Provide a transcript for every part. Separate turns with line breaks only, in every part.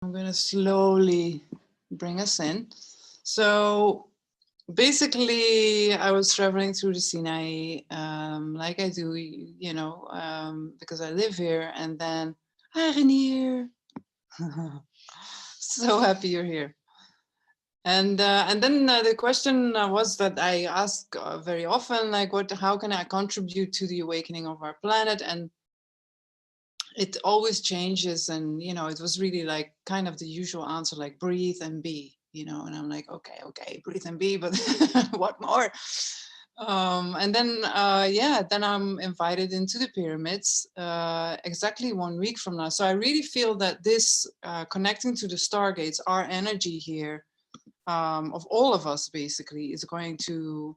I'm going to slowly bring us in. So basically, I was traveling through the Sinai, like I do, because I live here. And then, hi, Renier. So happy you're here. And then the question was that I ask very often, like, how can I contribute to the awakening of our planet? And it always changes. And, it was really like kind of the usual answer, like breathe and be, and I'm like, okay, breathe and be, but what more? And then, then I'm invited into the pyramids exactly 1 week from now. So I really feel that this connecting to the stargates, our energy here, of all of us basically, is going to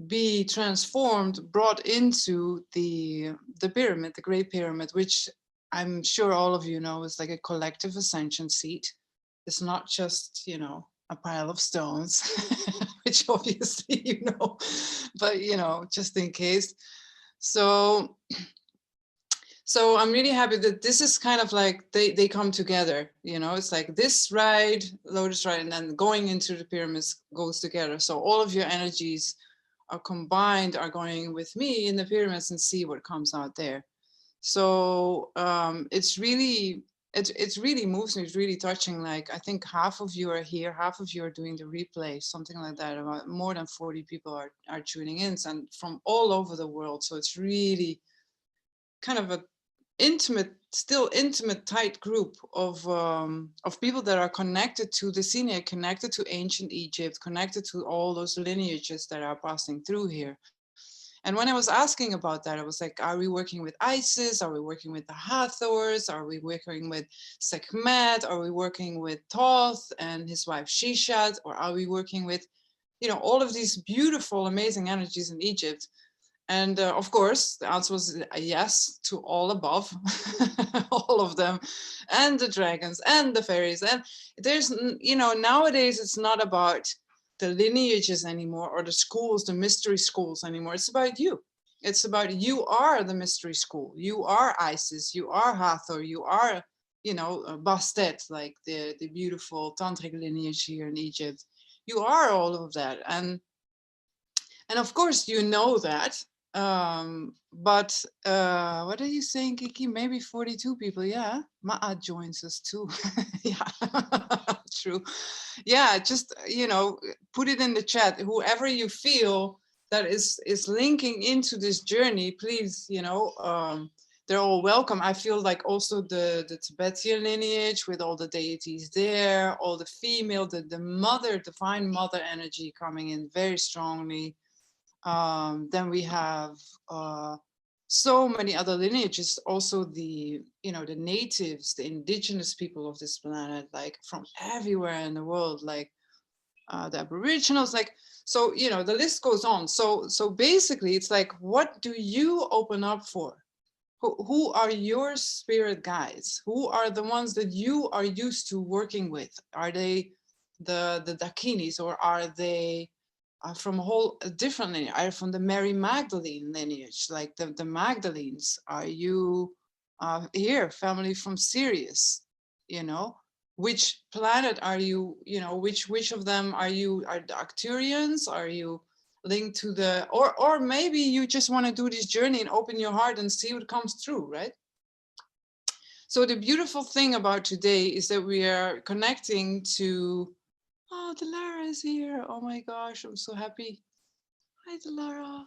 be transformed, brought into the pyramid, the Great Pyramid, which I'm sure all of you know is like a collective ascension seat. It's not just, a pile of stones, which obviously but just in case. So I'm really happy that this is kind of like they come together, it's like this ride, Lotus ride, and then going into the pyramids goes together. So all of your energies are combined, are going with me in the pyramids and see what comes out there. So it's really, it really moves me. It's really touching. Like I think half of you are here, half of you are doing the replay, something like that. About more than 40 people are tuning in, and from all over the world. So it's really kind of a still intimate, tight group of people that are connected to the Sinai, connected to ancient Egypt, connected to all those lineages that are passing through here. And when I was asking about that, I was like, are we working with Isis? Are we working with the Hathors? Are we working with Sekhmet? Are we working with Thoth and his wife Shishat? Or are we working with, all of these beautiful, amazing energies in Egypt? And of course, the answer was a yes to all above, all of them, and the dragons and the fairies. And there's, nowadays it's not about the lineages anymore or the schools, the mystery schools anymore. It's about you. It's about you are the mystery school. You are Isis. You are Hathor. You are, Bastet, like the beautiful tantric lineage here in Egypt. You are all of that. And of course, you know that. But what are you saying, Kiki? Maybe 42 people. Yeah. Ma'a joins us too. Yeah, true. Yeah, just, put it in the chat. Whoever you feel that is linking into this journey, please, they're all welcome. I feel like also the Tibetan lineage with all the deities there, all the female, the mother, divine mother energy coming in very strongly. Then we have so many other lineages, also the the natives, the indigenous people of this planet, like from everywhere in the world, like the aboriginals, like, so the list goes on. So basically it's like, what do you open up for? Who are your spirit guides? Who are the ones that you are used to working with? Are they the Dakinis, or are they from a whole different lineage? Are you from the Mary Magdalene lineage, like the Magdalenes? Are you here, family from Sirius? Which planet are you? Which of them are you? Are the Arcturians? Are you linked to the, or maybe you just want to do this journey and open your heart and see what comes through, right? So the beautiful thing about today is that we are connecting to, oh, Delara is here. Oh my gosh, I'm so happy. Hi, Delara.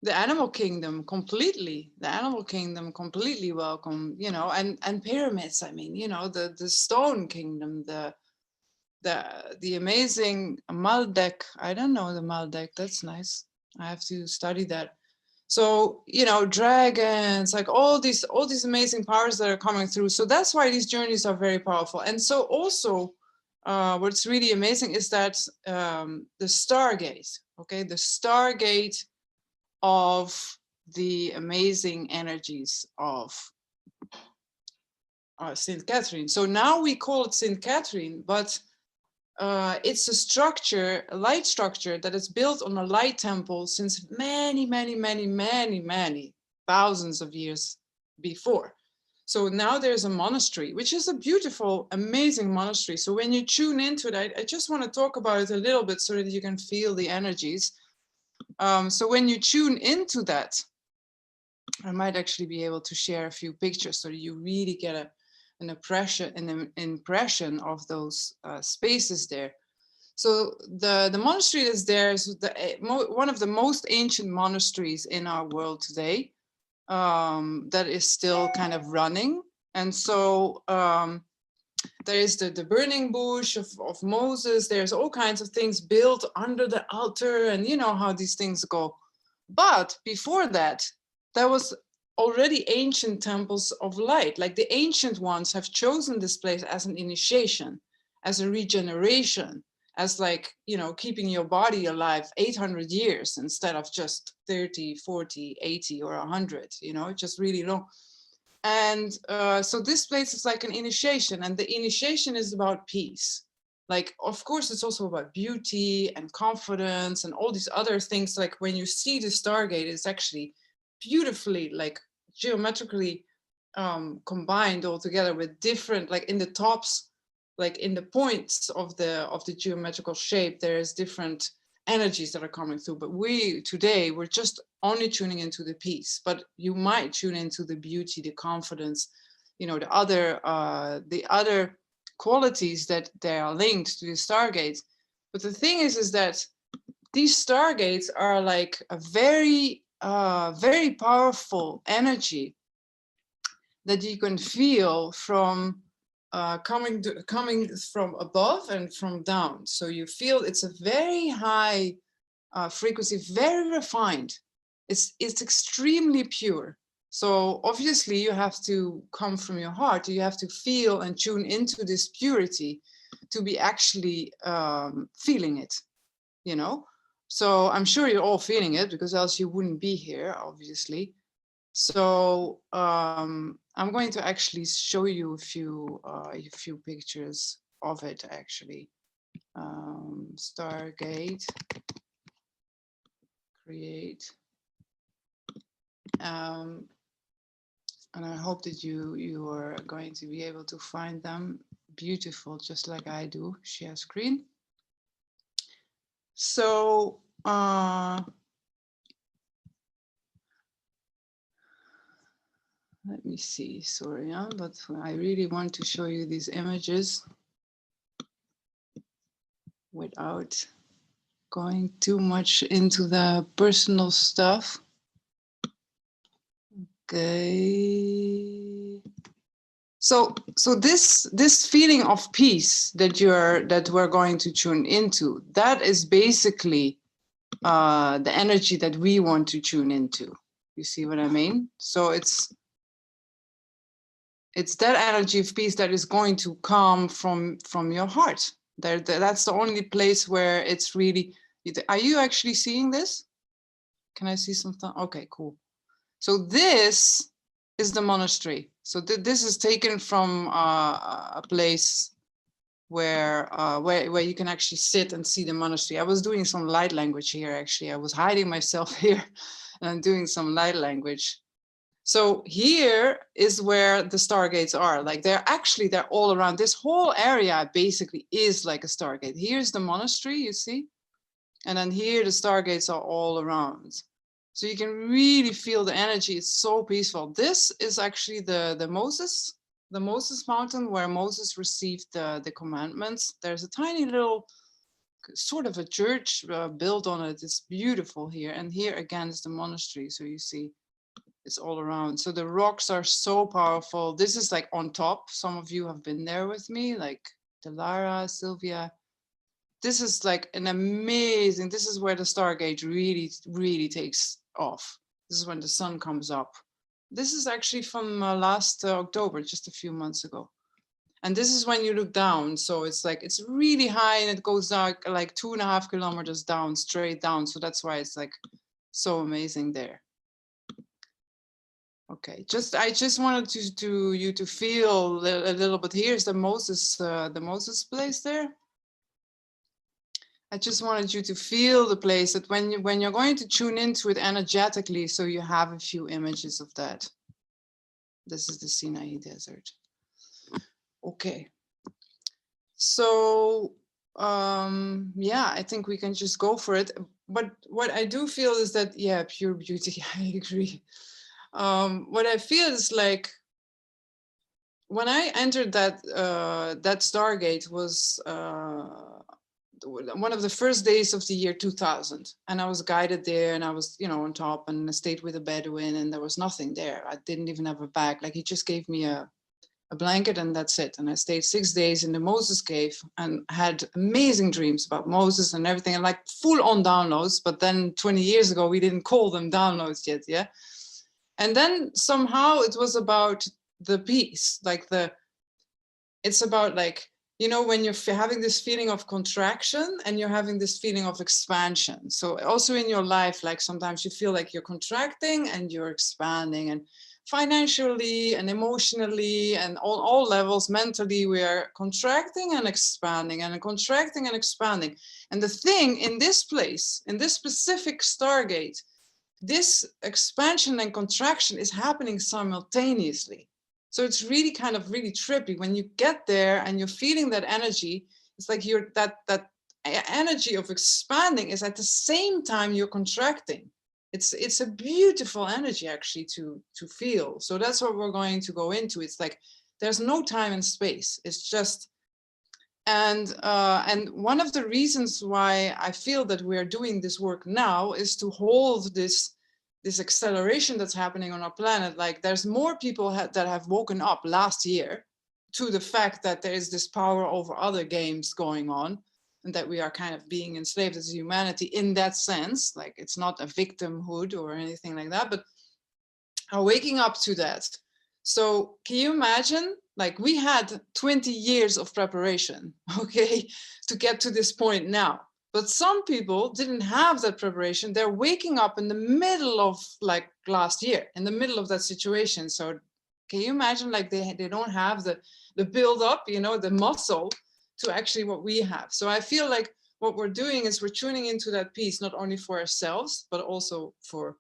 The animal kingdom completely. The animal kingdom completely welcome, and pyramids. I mean, the stone kingdom, the amazing Maldek. I don't know the Maldek. That's nice. I have to study that. So, dragons, like all these amazing powers that are coming through. So that's why these journeys are very powerful. And so also, what's really amazing is that the Stargate, okay, the Stargate of the amazing energies of St. Catherine. So now we call it St. Catherine, but it's a structure, a light structure that is built on a light temple since many, many, many, many, many thousands of years before. So now there's a monastery, which is a beautiful, amazing monastery. So when you tune into it, I just want to talk about it a little bit so that you can feel the energies. So when you tune into that, I might actually be able to share a few pictures so that you really get an impression of those spaces there. So the monastery that's there is one of the most ancient monasteries in our world today, that is still kind of running. And so there is the burning bush of Moses. There's all kinds of things built under the altar, and you know how these things go. But before that, there was already ancient temples of light. Like the ancient ones have chosen this place as an initiation, as a regeneration, as like, you know, keeping your body alive 800 years instead of just 30, 40, 80 or 100, you know, just really long. And so this place is like an initiation, and the initiation is about peace. Like, of course, it's also about beauty and confidence and all these other things. Like when you see the Stargate, it's actually beautifully, like geometrically combined all together with different, like in the tops, like in the points of the geometrical shape, there's different energies that are coming through. But today we're just only tuning into the peace, but you might tune into the beauty, the confidence, you know, the other qualities that they are linked to the Stargates. But the thing is that these Stargates are like a very very powerful energy that you can feel from coming from above and from down. So you feel it's a very high frequency, very refined. It's extremely pure. So obviously you have to come from your heart. You have to feel and tune into this purity to be actually feeling it, you know? So I'm sure you're all feeling it, because else you wouldn't be here, obviously. So I'm going to actually show you a few pictures of it, actually. Stargate, create. And I hope that you are going to be able to find them beautiful, just like I do. Share screen. So let me see, sorry, but I really want to show you these images without going too much into the personal stuff. Okay. So this feeling of peace that we're going to tune into, that is basically the energy that we want to tune into. You see what I mean? So it's that energy of peace that is going to come from your heart. That's the only place where it's really. Are you actually seeing this? Can I see something? Okay, cool. So this is the monastery. So this is taken from a place where you can actually sit and see the monastery. I was doing some light language here, actually. I was hiding myself here and I'm doing some light language. So here is where the Stargates are. Like they're all around. This whole area basically is like a Stargate. Here's the monastery, you see? And then here the Stargates are all around. So you can really feel the energy. It's so peaceful. This is actually the Moses mountain where Moses received the commandments. There's a tiny little sort of a church built on it. It's beautiful here. And here again is the monastery. So you see it's all around. So the rocks are so powerful. This is like on top. Some of you have been there with me, like Delara, Sylvia. This is like an amazing, this is where the Stargate really takes off. This is when the sun comes up. This is actually from last October, just a few months ago. And this is when you look down. So it's like, it's really high and it goes down like 2.5 kilometers down, straight down. So that's why it's like so amazing there. Okay, I just wanted you to feel a little bit. Here's the Moses place there. I just wanted you to feel the place, that when you're going to tune into it energetically, so you have a few images of that. This is the Sinai Desert. Okay. So, yeah, I think we can just go for it. But what I do feel is that, yeah, pure beauty, I agree. What I feel is like, when I entered that that Stargate was one of the first days of the year 2000, and I was guided there, and I was, you know, on top, and I stayed with a Bedouin, and there was nothing there. I didn't even have a bag. Like, he just gave me a blanket, and that's it. And I stayed 6 days in the Moses cave and had amazing dreams about Moses and everything, and like full on downloads. But then 20 years ago, we didn't call them downloads yet, yeah. And then somehow it was about the peace, like it's about, like, you know, when you're having this feeling of contraction and you're having this feeling of expansion. So also in your life, like sometimes you feel like you're contracting and you're expanding, and financially and emotionally and on all levels, mentally, we are contracting and expanding and contracting and expanding. And the thing in this place, in this specific Stargate, this expansion and contraction is happening simultaneously. So it's really kind of really trippy when you get there and you're feeling that energy. It's like you're that energy of expanding is at the same time you're contracting. It's a beautiful energy actually to feel. So that's what we're going to go into. It's like there's no time and space. It's just, and one of the reasons why I feel that we're doing this work now is to hold this acceleration that's happening on our planet. Like, there's more people that have woken up last year to the fact that there is this power over other games going on, and that we are kind of being enslaved as humanity in that sense. Like, it's not a victimhood or anything like that, but are waking up to that. So can you imagine, like, we had 20 years of preparation, okay, to get to this point now. But some people didn't have that preparation. They're waking up in the middle of, like, last year, in the middle of that situation. So can you imagine, like, they don't have the build up, you know, the muscle to actually what we have. So I feel like what we're doing is we're tuning into that piece, not only for ourselves, but also for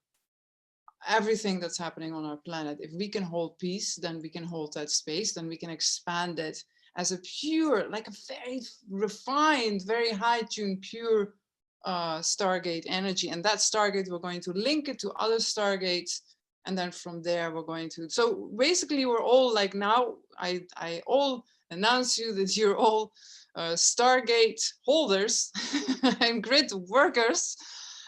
everything that's happening on our planet. If we can hold peace, then we can hold that space, then we can expand it as a pure, like a very refined, very high-tuned, pure Stargate energy. And that Stargate, we're going to link it to other Stargates. And then from there, we're going to, so basically we're all like, now I all announce you that you're all Stargate holders and grid workers.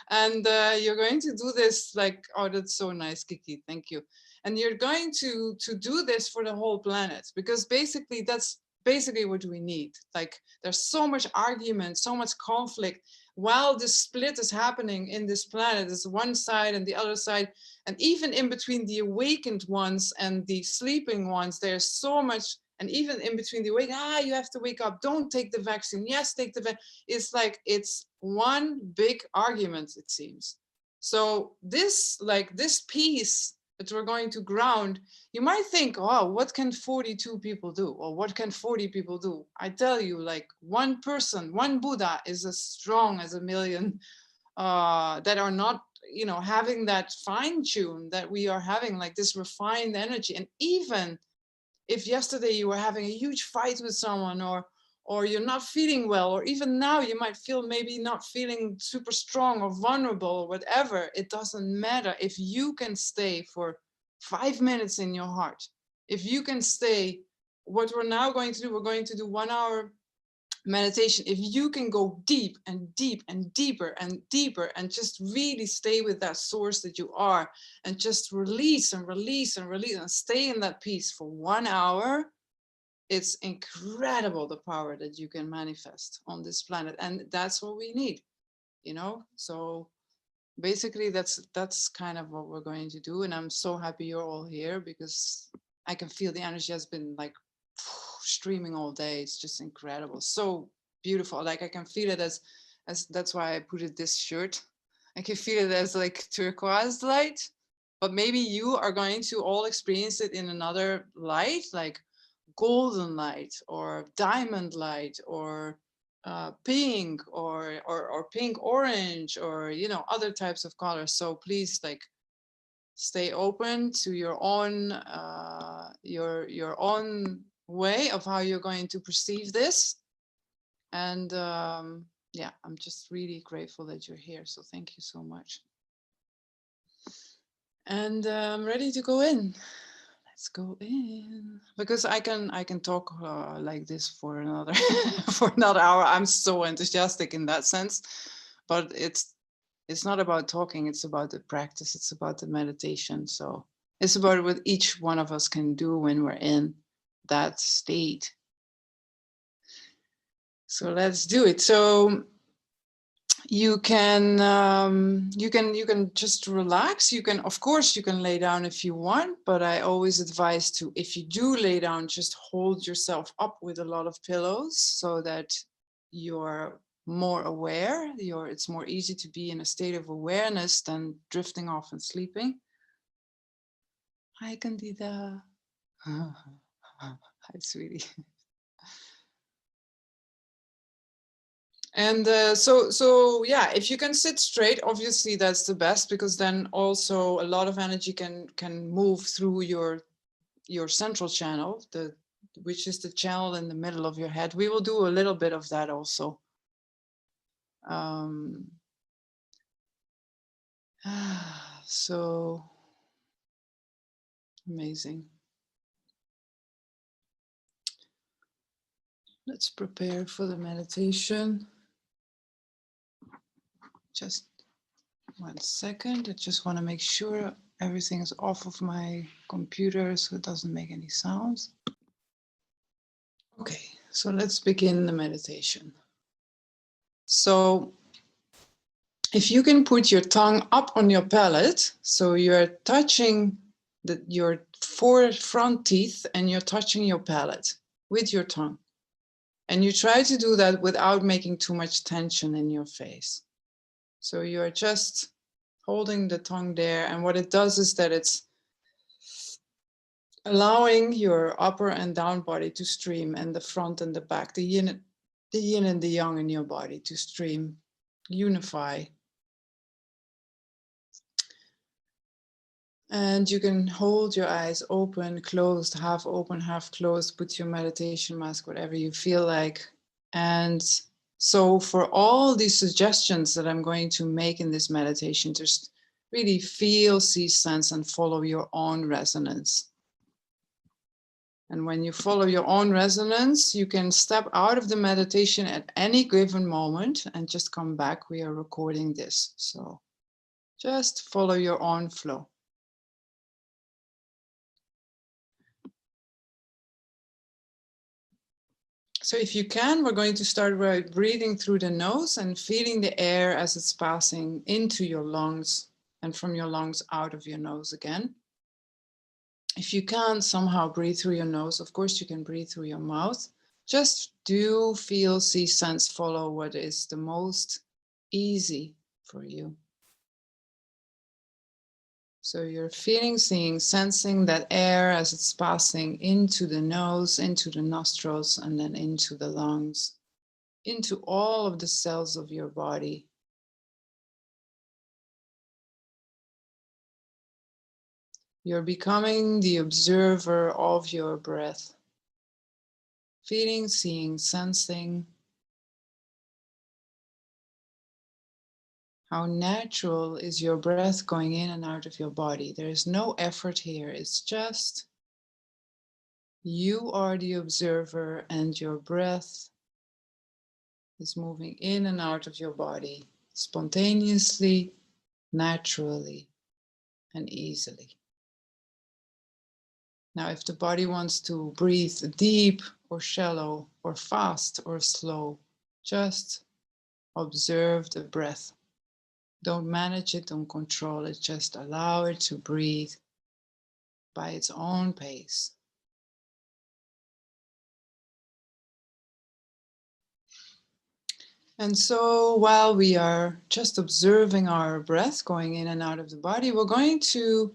And you're going to do this, like, oh, that's so nice, Kiki, thank you. And you're going to do this for the whole planet, because basically that's basically what we need. Like, there's so much argument, so much conflict, while this split is happening in this planet. There's one side and the other side, and even in between the awakened ones and the sleeping ones, there's so much. And even in between the awake, you have to wake up, don't take the vaccine, yes, take the vaccine. It's like, it's one big argument, it seems. So this, like, this piece that we're going to ground, you might think, oh, what can 42 people do? Or what can 40 people do? I tell you, like, one person, one Buddha is as strong as a million that are not, you know, having that fine tune that we are having, like this refined energy. And even if yesterday you were having a huge fight with someone, or you're not feeling well, or even now you might feel maybe not feeling super strong or vulnerable or whatever, it doesn't matter. If you can stay for 5 minutes in your heart, if you can stay, what we're now going to do, we're going to do 1 hour meditation. If you can go deep and deep and deeper and deeper, and just really stay with that source that you are, and just release and release and release and stay in that peace for 1 hour, it's incredible the power that you can manifest on this planet. And that's what we need, you know. So basically that's kind of what we're going to do. And I'm so happy you're all here, because I can feel the energy has been like streaming all day. It's just incredible, so beautiful. Like, I can feel it as that's why I put it this shirt. I can feel it as like turquoise light, but maybe you are going to all experience it in another light, like golden light or diamond light, or pink, or pink orange, or, you know, other types of colors. So please, like, Stay open to your own way of how you're going to perceive this. And yeah, I'm just really grateful that you're here. So thank you so much. And I'm ready to go in. Let's go in, because I can talk like this for another for another hour. I'm so enthusiastic in that sense, but it's not about talking. It's about the practice. It's about the meditation. So it's about what each one of us can do when we're in that state. So let's do it. So you can just relax. You can, of course, you can lay down if you want, but I always advise to, if you do lay down, just hold yourself up with a lot of pillows so that you're more aware. It's more easy to be in a state of awareness than drifting off and sleeping. Hi, Candida. Hi, sweetie. And so yeah, if you can sit straight, obviously that's the best, because then also a lot of energy can move through your central channel, which is the channel in the middle of your head. We will do a little bit of that also. So amazing. Let's prepare for the meditation. Just 1 second. I just want to make sure everything is off of my computer so it doesn't make any sounds. Okay, so let's begin the meditation. So if you can put your tongue up on your palate, so you're touching your 4 front teeth and you're touching your palate with your tongue. And you try to do that without making too much tension in your face. So you're just holding the tongue there. And what it does is that it's allowing your upper and down body to stream, and the front and the back, the yin and the yang in your body to stream, unify. And you can hold your eyes open, closed, half open, half closed, put your meditation mask, whatever you feel like. And so for all these suggestions that I'm going to make in this meditation, just really feel, see, sense, and follow your own resonance. And when you follow your own resonance, you can step out of the meditation at any given moment and just come back. We are recording this. So just follow your own flow. So if you can, we're going to start by breathing through the nose and feeling the air as it's passing into your lungs and from your lungs out of your nose again. If you can't somehow breathe through your nose, of course you can breathe through your mouth. Just do feel, see, sense, follow what is the most easy for you. So you're feeling, seeing, sensing that air as it's passing into the nose, into the nostrils, and then into the lungs, into all of the cells of your body. You're becoming the observer of your breath. Feeling, seeing, sensing how natural is your breath going in and out of your body. There is no effort here. It's just you are the observer and your breath is moving in and out of your body spontaneously, naturally, and easily. Now, if the body wants to breathe deep or shallow or fast or slow, just observe the breath. Don't manage it, don't control it, just allow it to breathe by its own pace. And so while we are just observing our breath going in and out of the body, we're going to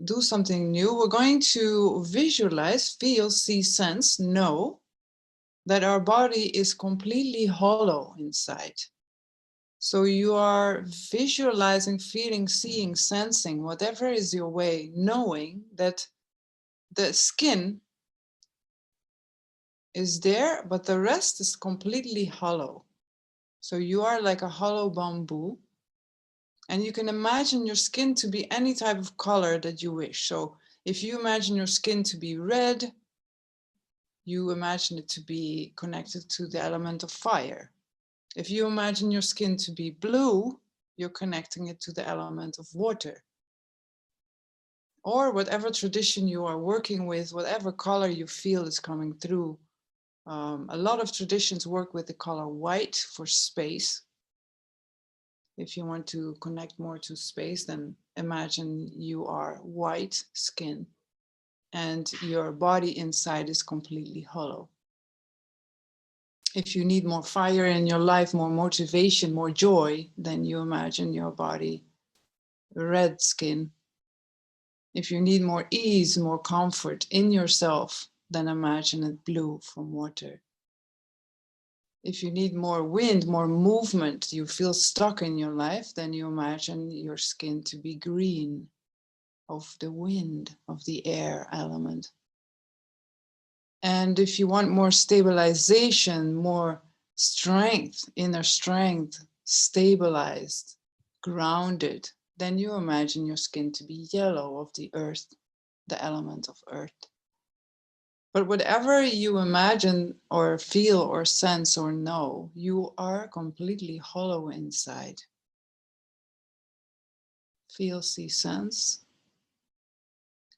do something new. We're going to visualize, feel, see, sense, know that our body is completely hollow inside. So you are visualizing, feeling, seeing, sensing, whatever is your way, knowing that the skin is there, but the rest is completely hollow. So you are like a hollow bamboo, and you can imagine your skin to be any type of color that you wish. So if you imagine your skin to be red, you imagine it to be connected to the element of fire. If you imagine your skin to be blue, you're connecting it to the element of water. Or whatever tradition you are working with, whatever color you feel is coming through. A lot of traditions work with the color white for space. If you want to connect more to space, then imagine you are white skin and your body inside is completely hollow. If you need more fire in your life, more motivation, more joy, then you imagine your body red skin. If you need more ease, more comfort in yourself, then imagine it blue from water. If you need more wind, more movement, you feel stuck in your life, then you imagine your skin to be green, of the wind, of the air element. And if you want more stabilization, more strength, inner strength, stabilized, grounded, then you imagine your skin to be yellow, of the earth, the element of earth. But whatever you imagine or feel or sense or know, you are completely hollow inside. Feel, see, sense.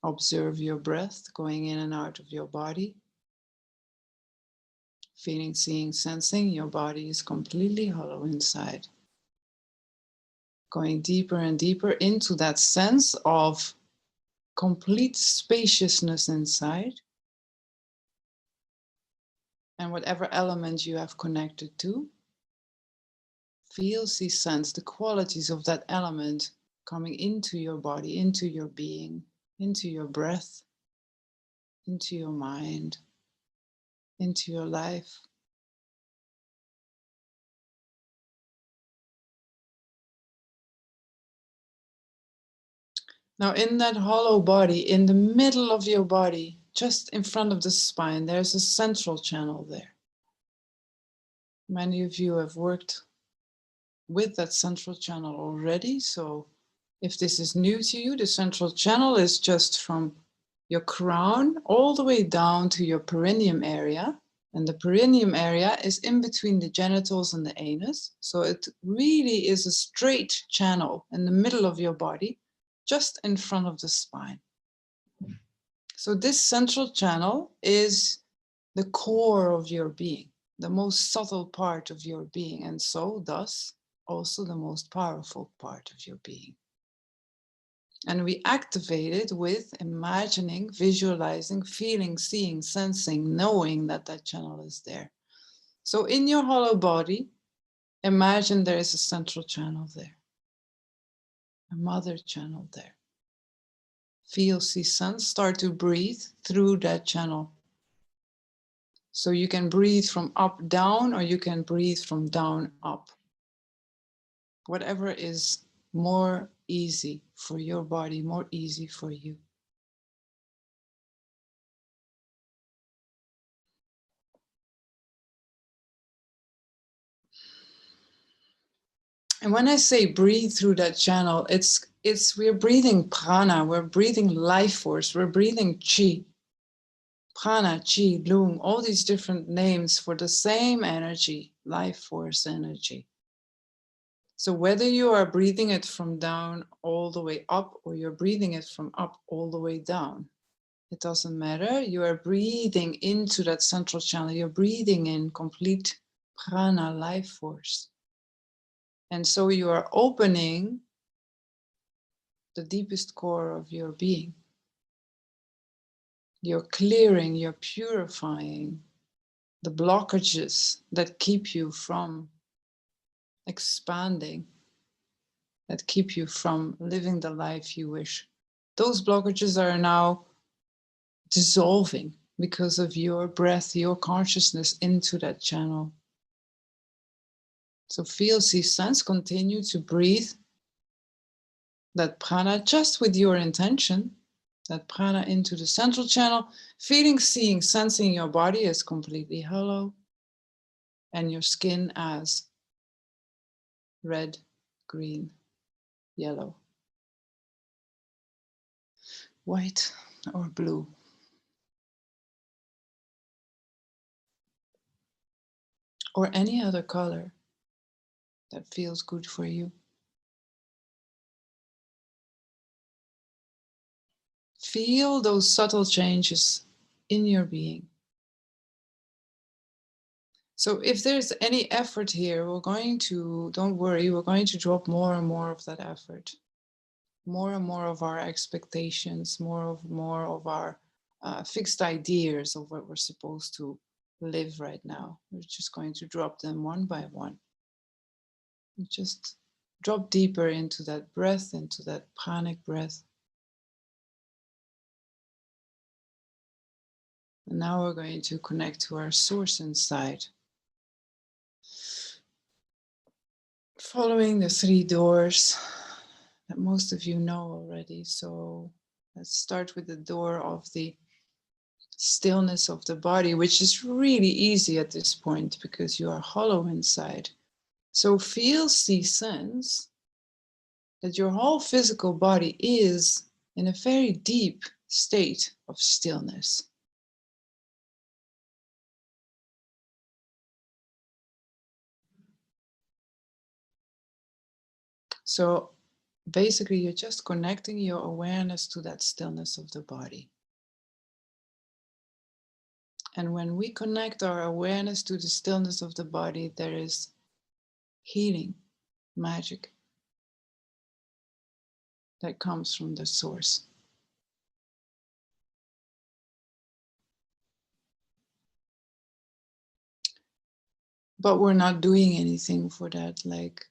Observe your breath going in and out of your body. Feeling, seeing, sensing, your body is completely hollow inside. Going deeper and deeper into that sense of complete spaciousness inside. And whatever element you have connected to, feel, see, sense the qualities of that element coming into your body, into your being, into your breath, into your mind, into your life. Now, in that hollow body, in the middle of your body, just in front of the spine, there's a central channel there. Many of you have worked with that central channel already. So if this is new to you, the central channel is just from your crown all the way down to your perineum area. And the perineum area is in between the genitals and the anus. So it really is a straight channel in the middle of your body, just in front of the spine. So this central channel is the core of your being, the most subtle part of your being, and so thus also the most powerful part of your being. And we activate it with imagining, visualizing, feeling, seeing, sensing, knowing that that channel is there. So in your hollow body, imagine there is a central channel there, a mother channel there. Feel, see, sense, start to breathe through that channel. So you can breathe from up, down, or you can breathe from down, up. Whatever is more easy for your body, more easy for you. And when I say breathe through that channel, we're breathing prana, we're breathing life force, we're breathing chi. Prana, chi, lung, all these different names for the same energy, life force energy. So whether you are breathing it from down all the way up or you're breathing it from up all the way down, it doesn't matter. You are breathing into that central channel. You're breathing in complete prana, life force. And so you are opening the deepest core of your being. You're clearing, you're purifying the blockages that keep you from expanding, that keep you from living the life you wish. Those blockages are now dissolving because of your breath, your consciousness into that channel. So feel, see, sense, continue to breathe that prana just with your intention, that prana into the central channel, feeling, seeing, sensing your body as completely hollow and your skin as red, green, yellow, white, or blue. Or any other color that feels good for you. Feel those subtle changes in your being. So if there's any effort here, we're going to, don't worry, we're going to drop more and more of that effort. More and more of our expectations, more of our fixed ideas of what we're supposed to live right now. We're just going to drop them one by one. And just drop deeper into that breath, into that pranic breath. And now we're going to connect to our source inside. Following the 3 doors that most of you know already. So let's start with the door of the stillness of the body, which is really easy at this point because you are hollow inside. So feel, see, sense that your whole physical body is in a very deep state of stillness. So basically, you're just connecting your awareness to that stillness of the body. And when we connect our awareness to the stillness of the body, there is healing, magic that comes from the source. But we're not doing anything for that. Like,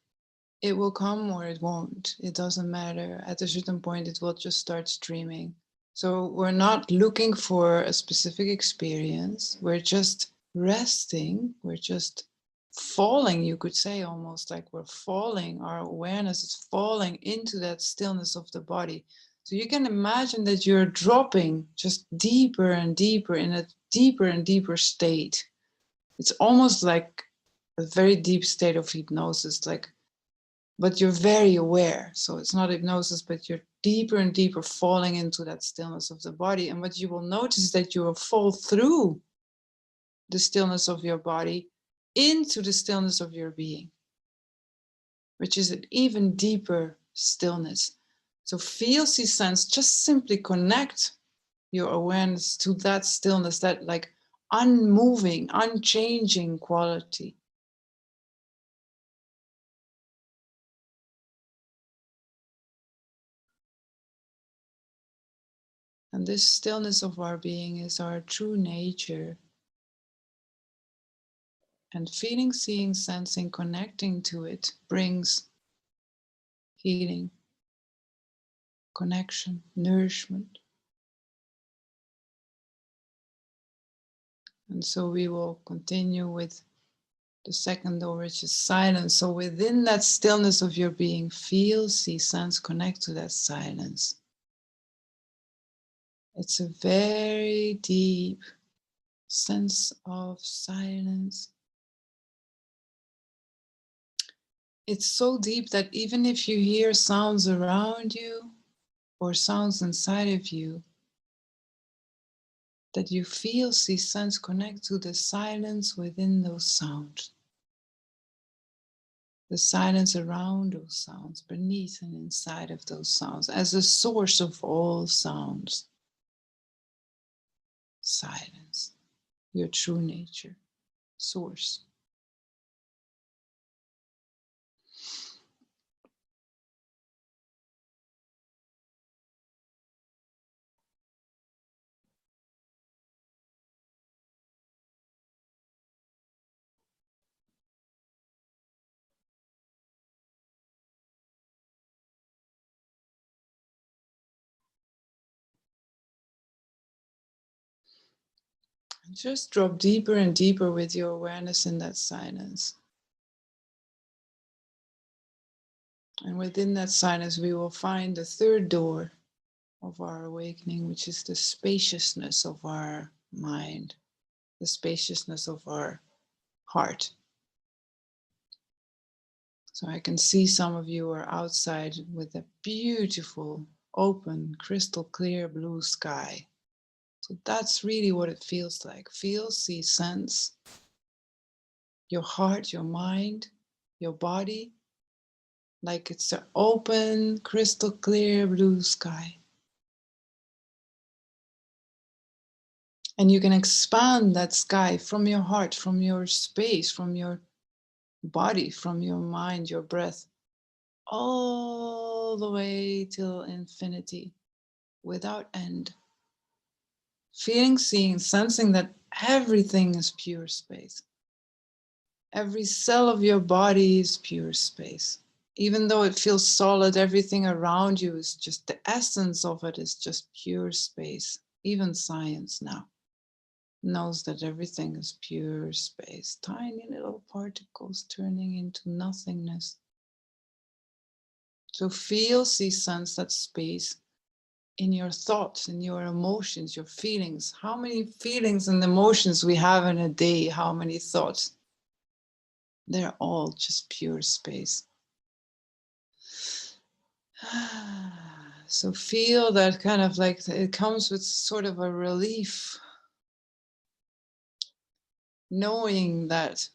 it will come or it won't. It doesn't matter. At a certain point, it will just start streaming. So we're not looking for a specific experience. We're just resting. We're just falling, you could say, almost like we're falling. Our awareness is falling into that stillness of the body. So you can imagine that you're dropping just deeper and deeper in a deeper and deeper state. It's almost like a very deep state of hypnosis, like, but you're very aware. So it's not hypnosis, but you're deeper and deeper falling into that stillness of the body. And what you will notice is that you will fall through the stillness of your body into the stillness of your being, which is an even deeper stillness. So feel, see, sense, just simply connect your awareness to that stillness, that like unmoving, unchanging quality. And this stillness of our being is our true nature. And feeling, seeing, sensing, connecting to it brings healing, connection, nourishment. And so we will continue with the second door, which is silence. So within that stillness of your being, feel, see, sense, connect to that silence. It's a very deep sense of silence. It's so deep that even if you hear sounds around you or sounds inside of you, that you feel, see, sense, connect to the silence within those sounds. The silence around those sounds, beneath and inside of those sounds, as a source of all sounds. Silence, your true nature, source. And just drop deeper and deeper with your awareness in that silence. And within that silence, we will find the third door of our awakening, which is the spaciousness of our mind, the spaciousness of our heart. So I can see some of you are outside with a beautiful, open, crystal clear blue sky. So that's really what it feels like. Feel, see, sense your heart, your mind, your body, like it's an open, crystal clear blue sky. And you can expand that sky from your heart, from your space, from your body, from your mind, your breath, all the way till infinity without end. Feeling, seeing, sensing that everything is pure space. Every cell of your body is pure space. Even though it feels solid, everything around you is just the essence of it is just pure space. Even science now knows that everything is pure space. Tiny little particles turning into nothingness. So feel, see, sense that space in your thoughts, in your emotions, your feelings. How many feelings and emotions we have in a day? How many thoughts? They're all just pure space. So feel that kind of like it comes with sort of a relief, knowing that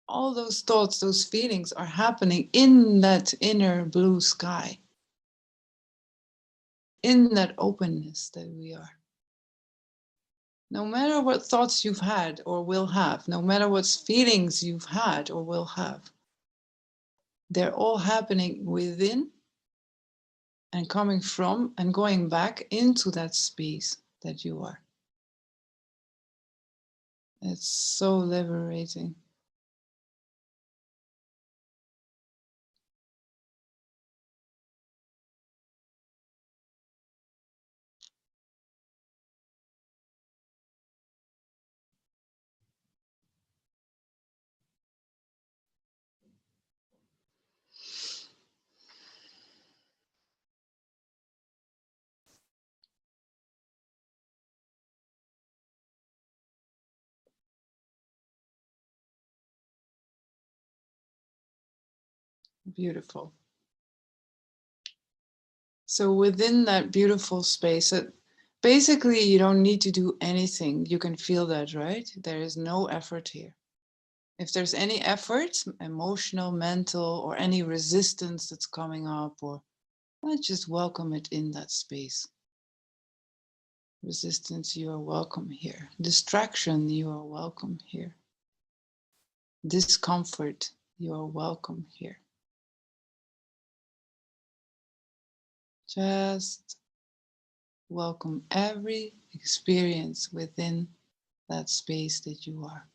all those thoughts, those feelings are happening in that inner blue sky, in that openness that we are. No matter what thoughts you've had or will have, no matter what feelings you've had or will have, they're all happening within and coming from and going back into that space that you are. It's so liberating. Beautiful. So within that beautiful space, basically you don't need to do anything. You can feel that, right? There is no effort here. If there's any effort, emotional, mental, or any resistance that's coming up, or let's just welcome it in that space. Resistance, you are welcome here. Distraction, you are welcome here. Discomfort, you are welcome here. Just welcome every experience within that space that you are.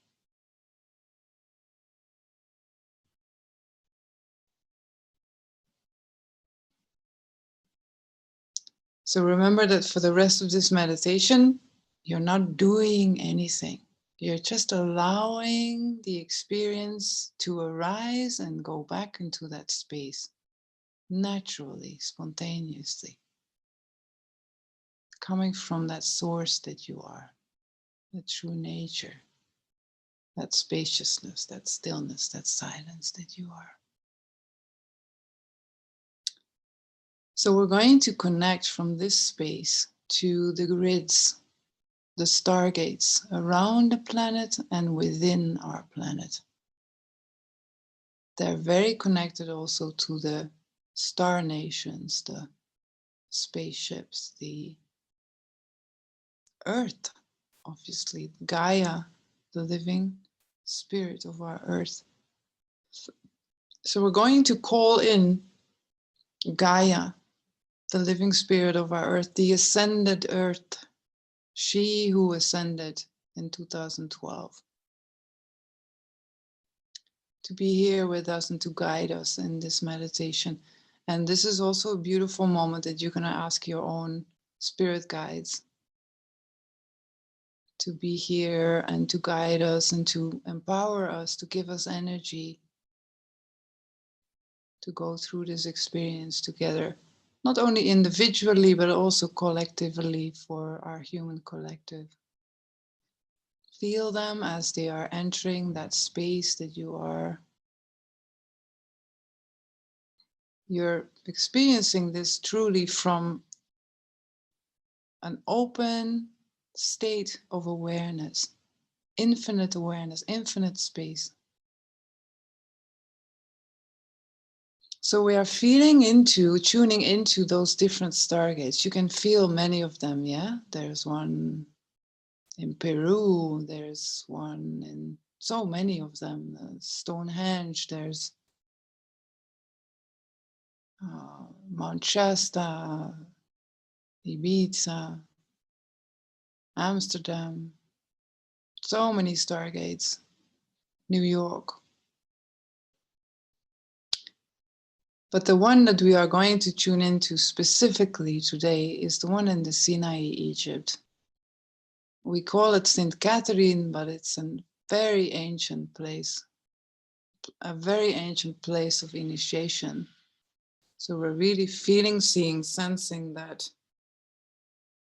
So remember that for the rest of this meditation, you're not doing anything. You're just allowing the experience to arise and go back into that space naturally, spontaneously, coming from that source that you are, the true nature, that spaciousness, that stillness, that silence that you are. So we're going to connect from this space to the grids, the stargates around the planet and within our planet. They're very connected also to the star nations, the spaceships, the Earth, obviously, Gaia, the living spirit of our Earth. So we're going to call in Gaia, the living spirit of our Earth, the ascended Earth, she who ascended in 2012. To be here with us and to guide us in this meditation. And this is also a beautiful moment that you're going to ask your own spirit guides to be here and to guide us and to empower us, to give us energy to go through this experience together, not only individually, but also collectively for our human collective. Feel them as they are entering that space that you're experiencing this truly from an open state of awareness, awareness, infinite space. So we are tuning into those different stargates. You can feel many of them, yeah? There's one in Peru, there's one in so many of them. Stonehenge, there's Mount Shasta, Ibiza, Amsterdam, so many stargates, New York. But the one that we are going to tune into specifically today is the one in the Sinai, Egypt. We call it St. Catherine, but it's a very ancient place, a very ancient place of initiation. So we're really feeling, seeing, sensing that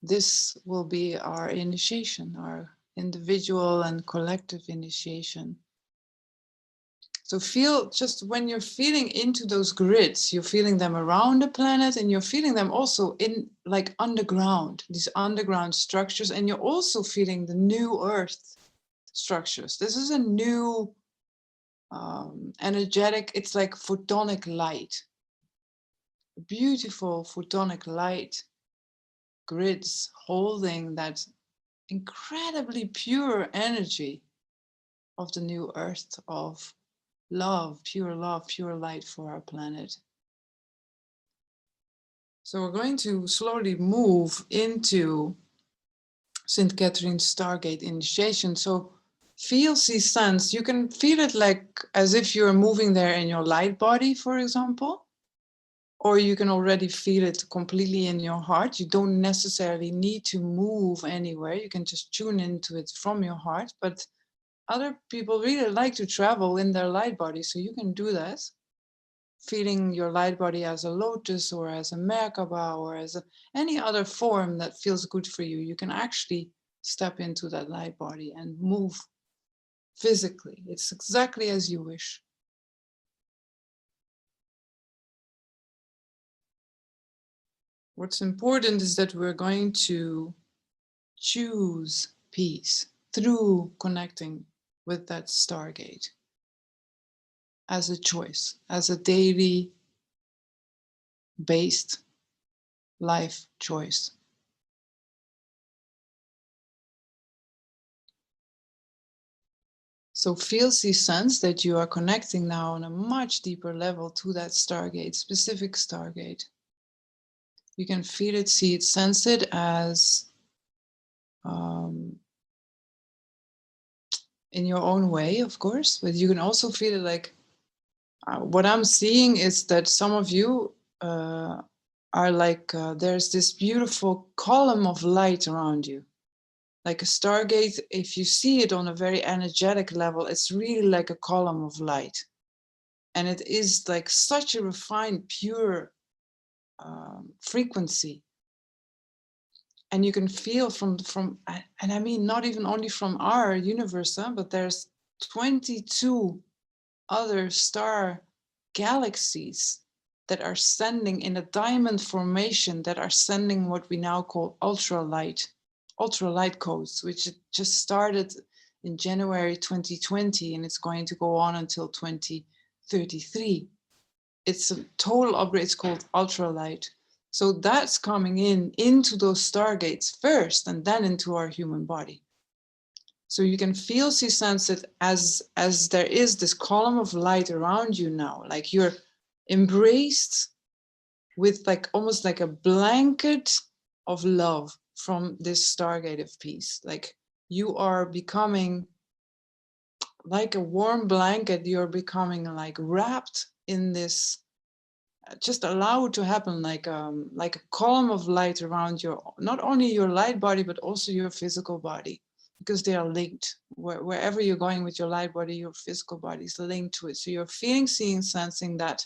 this will be our initiation, our individual and collective initiation. So feel, just when you're feeling into those grids, you're feeling them around the planet, and you're feeling them also in like underground, these underground structures, and you're also feeling the new earth structures. This is a new energetic, it's like photonic light, beautiful photonic light grids holding that incredibly pure energy of the new earth, of love, pure light for our planet. So we're going to slowly move into St. Catherine's Stargate initiation. So feel, see, sense. You can feel it like as if you're moving there in your light body, for example, or you can already feel it completely in your heart. You don't necessarily need to move anywhere. You can just tune into it from your heart. But other people really like to travel in their light body, so you can do that. Feeling your light body as a lotus or as a Merkaba or as any other form that feels good for you. You can actually step into that light body and move physically. It's exactly as you wish. What's important is that we're going to choose peace through connecting with that stargate as a choice, as a daily based life choice. So feel, see, sense that you are connecting now on a much deeper level to that stargate, specific stargate. You can feel it, see it, sense it as in your own way, of course, but you can also feel it like, what I'm seeing is that some of you are like, there's this beautiful column of light around you. Like a stargate, if you see it on a very energetic level, it's really like a column of light. And it is like such a refined, pure frequency. And you can feel from, and I mean, not even only from our universe, but there's 22 other star galaxies that are sending in a diamond formation, that are sending what we now call ultralight codes, which just started in January 2020, and it's going to go on until 2033. It's a total upgrade. It's called ultralight. So that's coming into those stargates first, and then into our human body. So you can feel, see, sense it as there is this column of light around you now, like you're embraced with like almost like a blanket of love from this stargate of peace. Like you are becoming like a warm blanket. You're becoming like wrapped in this. Just allow it to happen, like a column of light around your, not only your light body, but also your physical body, because they are linked. Wherever you're going with your light body, your physical body is linked to it. So you're feeling, seeing, sensing that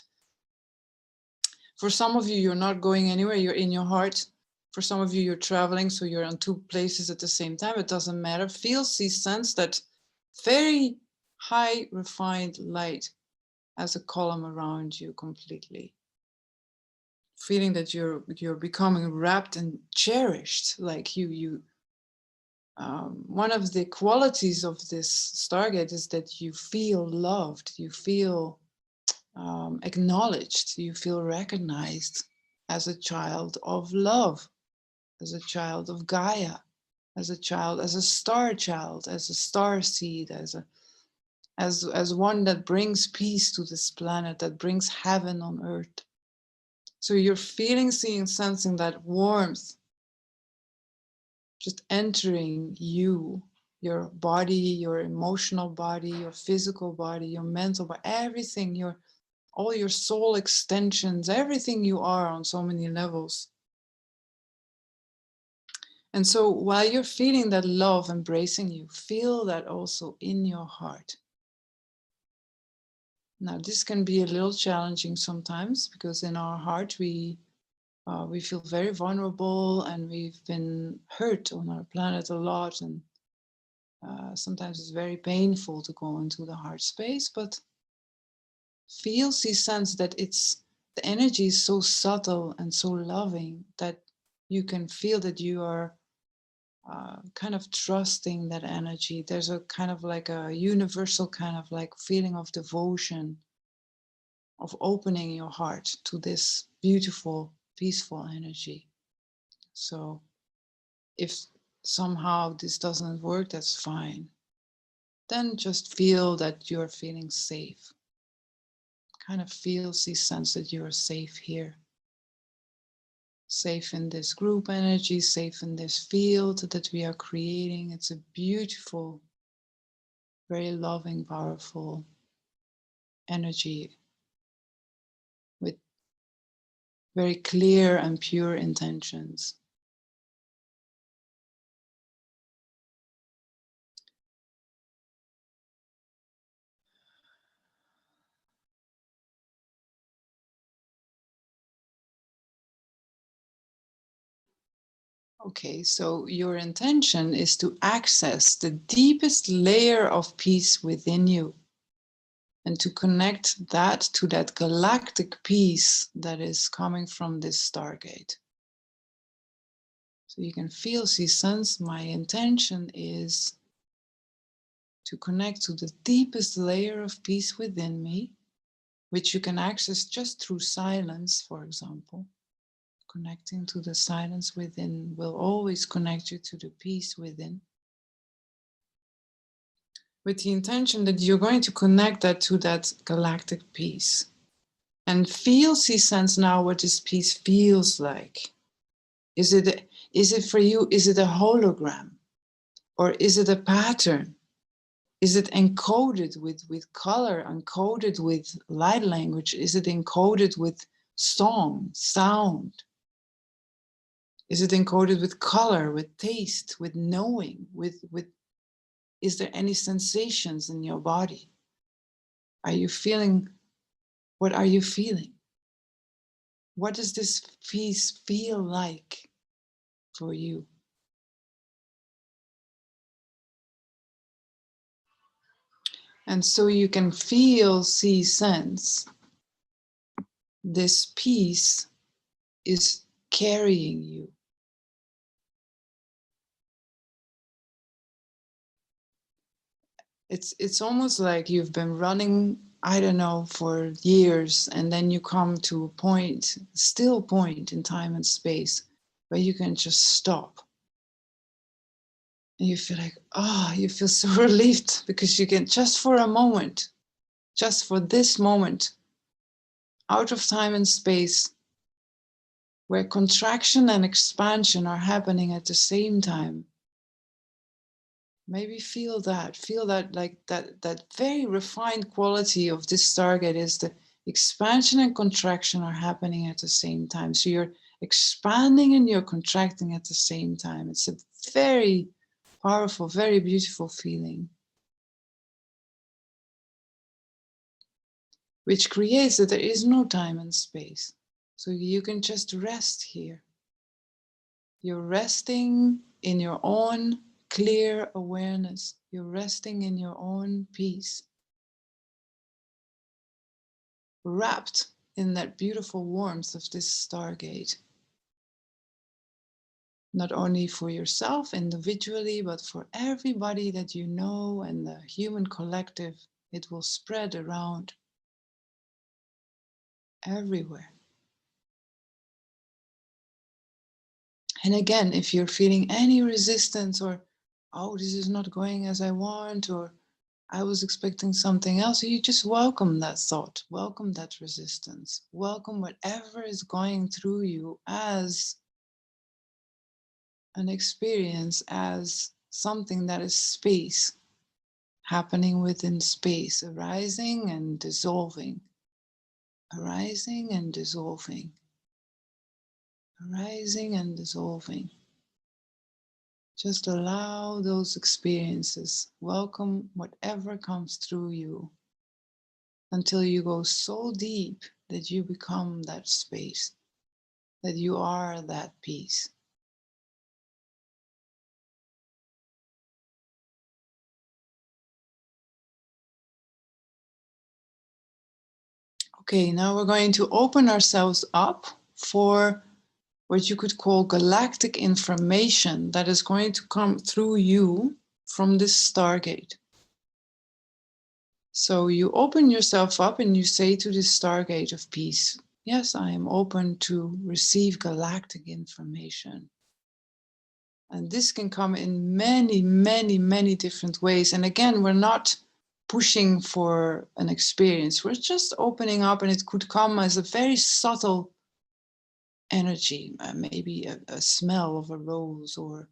For some of you, you're not going anywhere, you're in your heart. For some of you, you're traveling, so you're in 2 places at the same time. It doesn't matter. Feel, see, sense that very high refined light as a column around you completely. Feeling that you're becoming wrapped and cherished, like one of the qualities of this Stargate is that you feel loved, you feel acknowledged, you feel recognized as a child of love, as a child of Gaia, as a child, as a star child, as a star seed, as one that brings peace to this planet, that brings heaven on earth. So you're feeling, seeing, sensing that warmth just entering you, your body, your emotional body, your physical body, your mental body, everything, all your soul extensions, everything you are on so many levels. And so while you're feeling that love embracing you, feel that also in your heart. Now, this can be a little challenging sometimes because in our heart, we feel very vulnerable and we've been hurt on our planet a lot. And sometimes it's very painful to go into the heart space, but feel, see, sense that the energy is so subtle and so loving that you can feel that you are kind of trusting that energy. There's a kind of like a universal kind of like feeling of devotion, of opening your heart to this beautiful, peaceful energy. So if somehow this doesn't work, that's fine. Then just feel that you're feeling safe. Kind of feel, see, sense that you are safe here. Safe in this group energy, safe in this field that we are creating. It's a beautiful, very loving, powerful energy with very clear and pure intentions. Okay, so your intention is to access the deepest layer of peace within you and to connect that to that galactic peace that is coming from this Stargate. So you can feel, see, sense, my intention is to connect to the deepest layer of peace within me, which you can access just through silence, for example. Connecting to the silence within will always connect you to the peace within. With the intention that you're going to connect that to that galactic peace. And feel, see, sense now what this peace feels like. Is it for you, is it a hologram? Or is it a pattern? Is it encoded with color, encoded with light language? Is it encoded with song, sound? Is it encoded with color, with taste, with knowing, is there any sensations in your body? Are you feeling, what are you feeling? What does this peace feel like for you? And so you can feel, see, sense, this peace is carrying you. It's almost like you've been running, I don't know, for years, and then you come to a point, still point in time and space, where you can just stop. And you feel like, oh, you feel so relieved because you can just for a moment, just for this moment, out of time and space, where contraction and expansion are happening at the same time. Maybe feel that like that very refined quality of this Stargate is the expansion and contraction are happening at the same time. So you're expanding and you're contracting at the same time. It's a very powerful, very beautiful feeling, which creates that there is no time and space. So you can just rest here. You're resting in your own clear awareness. You're resting in your own peace. Wrapped in that beautiful warmth of this stargate. Not only for yourself individually, but for everybody that you know and the human collective. It will spread around everywhere. And again, if you're feeling any resistance or, oh, this is not going as I want, or I was expecting something else, you just welcome that thought, welcome that resistance, welcome whatever is going through you as an experience, as something that is space, happening within space, arising and dissolving, arising and dissolving, arising and dissolving. Just allow those experiences, welcome whatever comes through you, until you go so deep that you become that space, that you are that peace. Okay, now we're going to open ourselves up for what you could call galactic information that is going to come through you from this stargate. So you open yourself up and you say to this stargate of peace, yes, I am open to receive galactic information. And this can come in many, many, many different ways. And again, we're not pushing for an experience. We're just opening up, and it could come as a very subtle energy, maybe a smell of a rose, or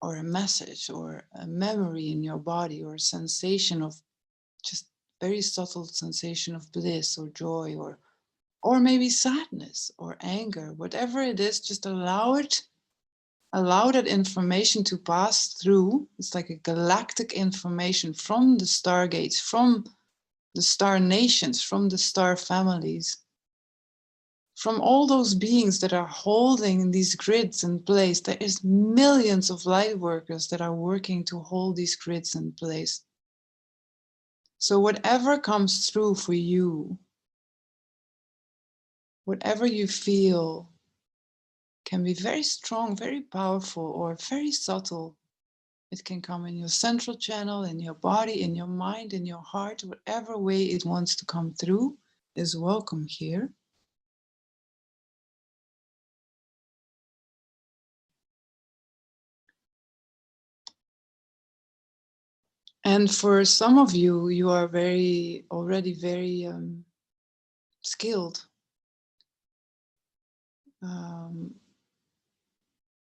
a message, or a memory in your body, or a sensation of just very subtle sensation of bliss or joy, or maybe sadness or anger. Whatever it is, just allow that information to pass through. It's like a galactic information from the stargates, from the star nations, from the star families, from all those beings that are holding these grids in place. There is millions of light workers that are working to hold these grids in place. So whatever comes through for you, whatever you feel, can be very strong, very powerful, or very subtle. It can come in your central channel, in your body, in your mind, in your heart. Whatever way it wants to come through is welcome here. And for some of you, you are already very skilled.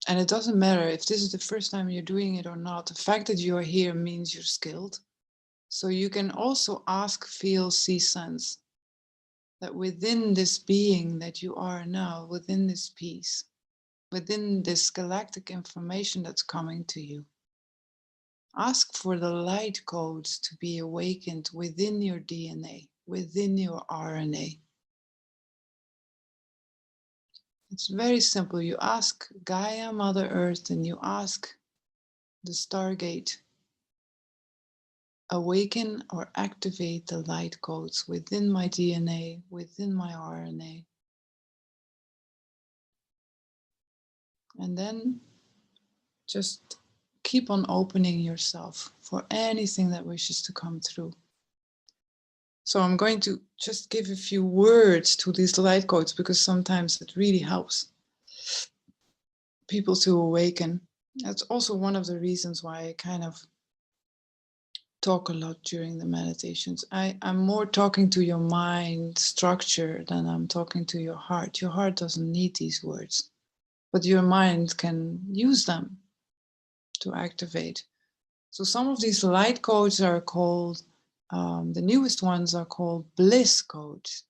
And it doesn't matter if this is the first time you're doing it or not. The fact that you are here means you're skilled. So you can also ask, feel, see, sense that within this being that you are now, within this peace, within this galactic information that's coming to you, ask for the light codes to be awakened within your DNA, within your RNA. It's very simple. You ask Gaia, Mother Earth, and you ask the Stargate, awaken or activate the light codes within my DNA, within my RNA. And then just keep on opening yourself for anything that wishes to come through. So I'm going to just give a few words to these light codes, because sometimes it really helps people to awaken. That's also one of the reasons why I kind of talk a lot during the meditations. I'm more talking to your mind structure than I'm talking to your heart. Your heart doesn't need these words, but your mind can use them to activate. So some of these light codes are called, the newest ones are called bliss codes.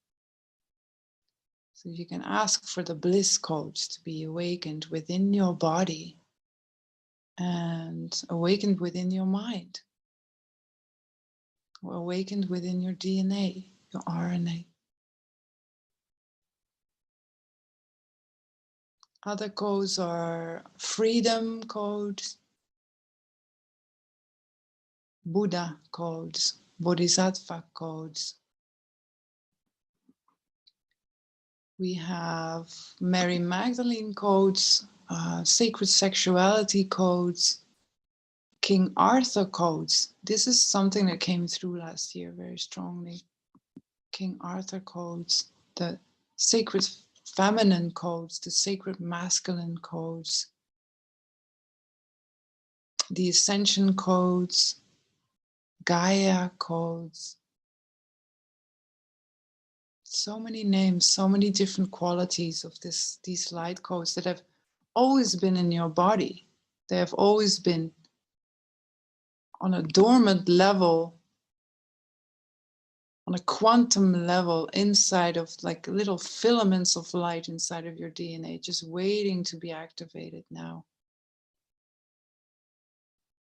So you can ask for the bliss codes to be awakened within your body and awakened within your mind, or awakened within your DNA, your RNA. Other codes are freedom codes, Buddha codes, Bodhisattva codes. We have Mary Magdalene codes, sacred sexuality codes, King Arthur codes. This is something that came through last year very strongly. King Arthur codes, the sacred feminine codes, the sacred masculine codes, the ascension codes, Gaia codes. So many names, so many different qualities of these light codes that have always been in your body. They have always been on a dormant level, on a quantum level, inside of like little filaments of light inside of your DNA, just waiting to be activated now.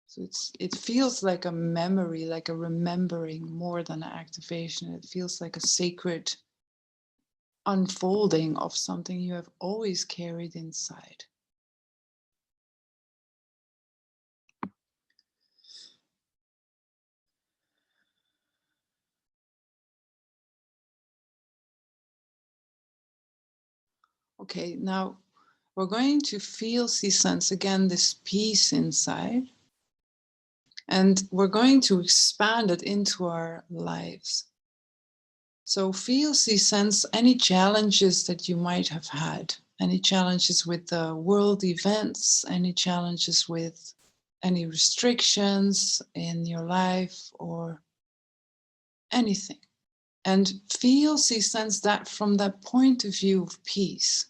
So it feels like a memory, like a remembering more than an activation. It feels like a sacred unfolding of something you have always carried inside. Okay, now we're going to feel, see, sense again this peace inside. And we're going to expand it into our lives. So feel, see, sense any challenges that you might have had, any challenges with the world events, any challenges with any restrictions in your life or anything. And feel, see, sense that from that point of view of peace.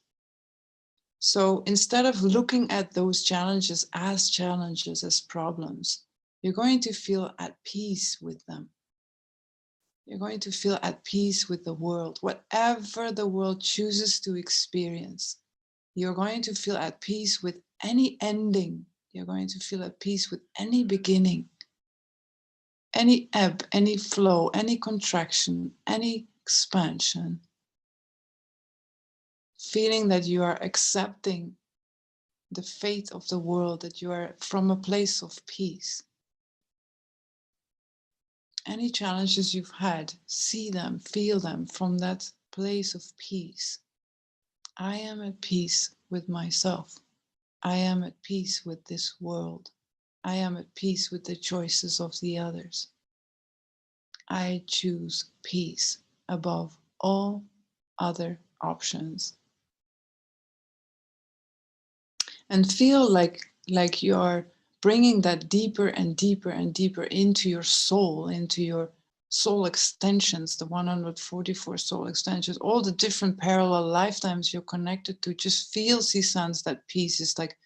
So instead of looking at those challenges, as problems, you're going to feel at peace with them. You're going to feel at peace with the world. Whatever the world chooses to experience, you're going to feel at peace with any ending. You're going to feel at peace with any beginning, any ebb, any flow, any contraction, any expansion. Feeling that you are accepting the fate of the world, that you are from a place of peace. Any challenges you've had, see them, feel them from that place of peace. I am at peace with myself. I am at peace with this world. I am at peace with the choices of the others. I choose peace above all other options. And feel like you're bringing that deeper and deeper and deeper into your soul extensions, the 144 soul extensions, all the different parallel lifetimes you're connected to. Just feel, see, sense that peace is like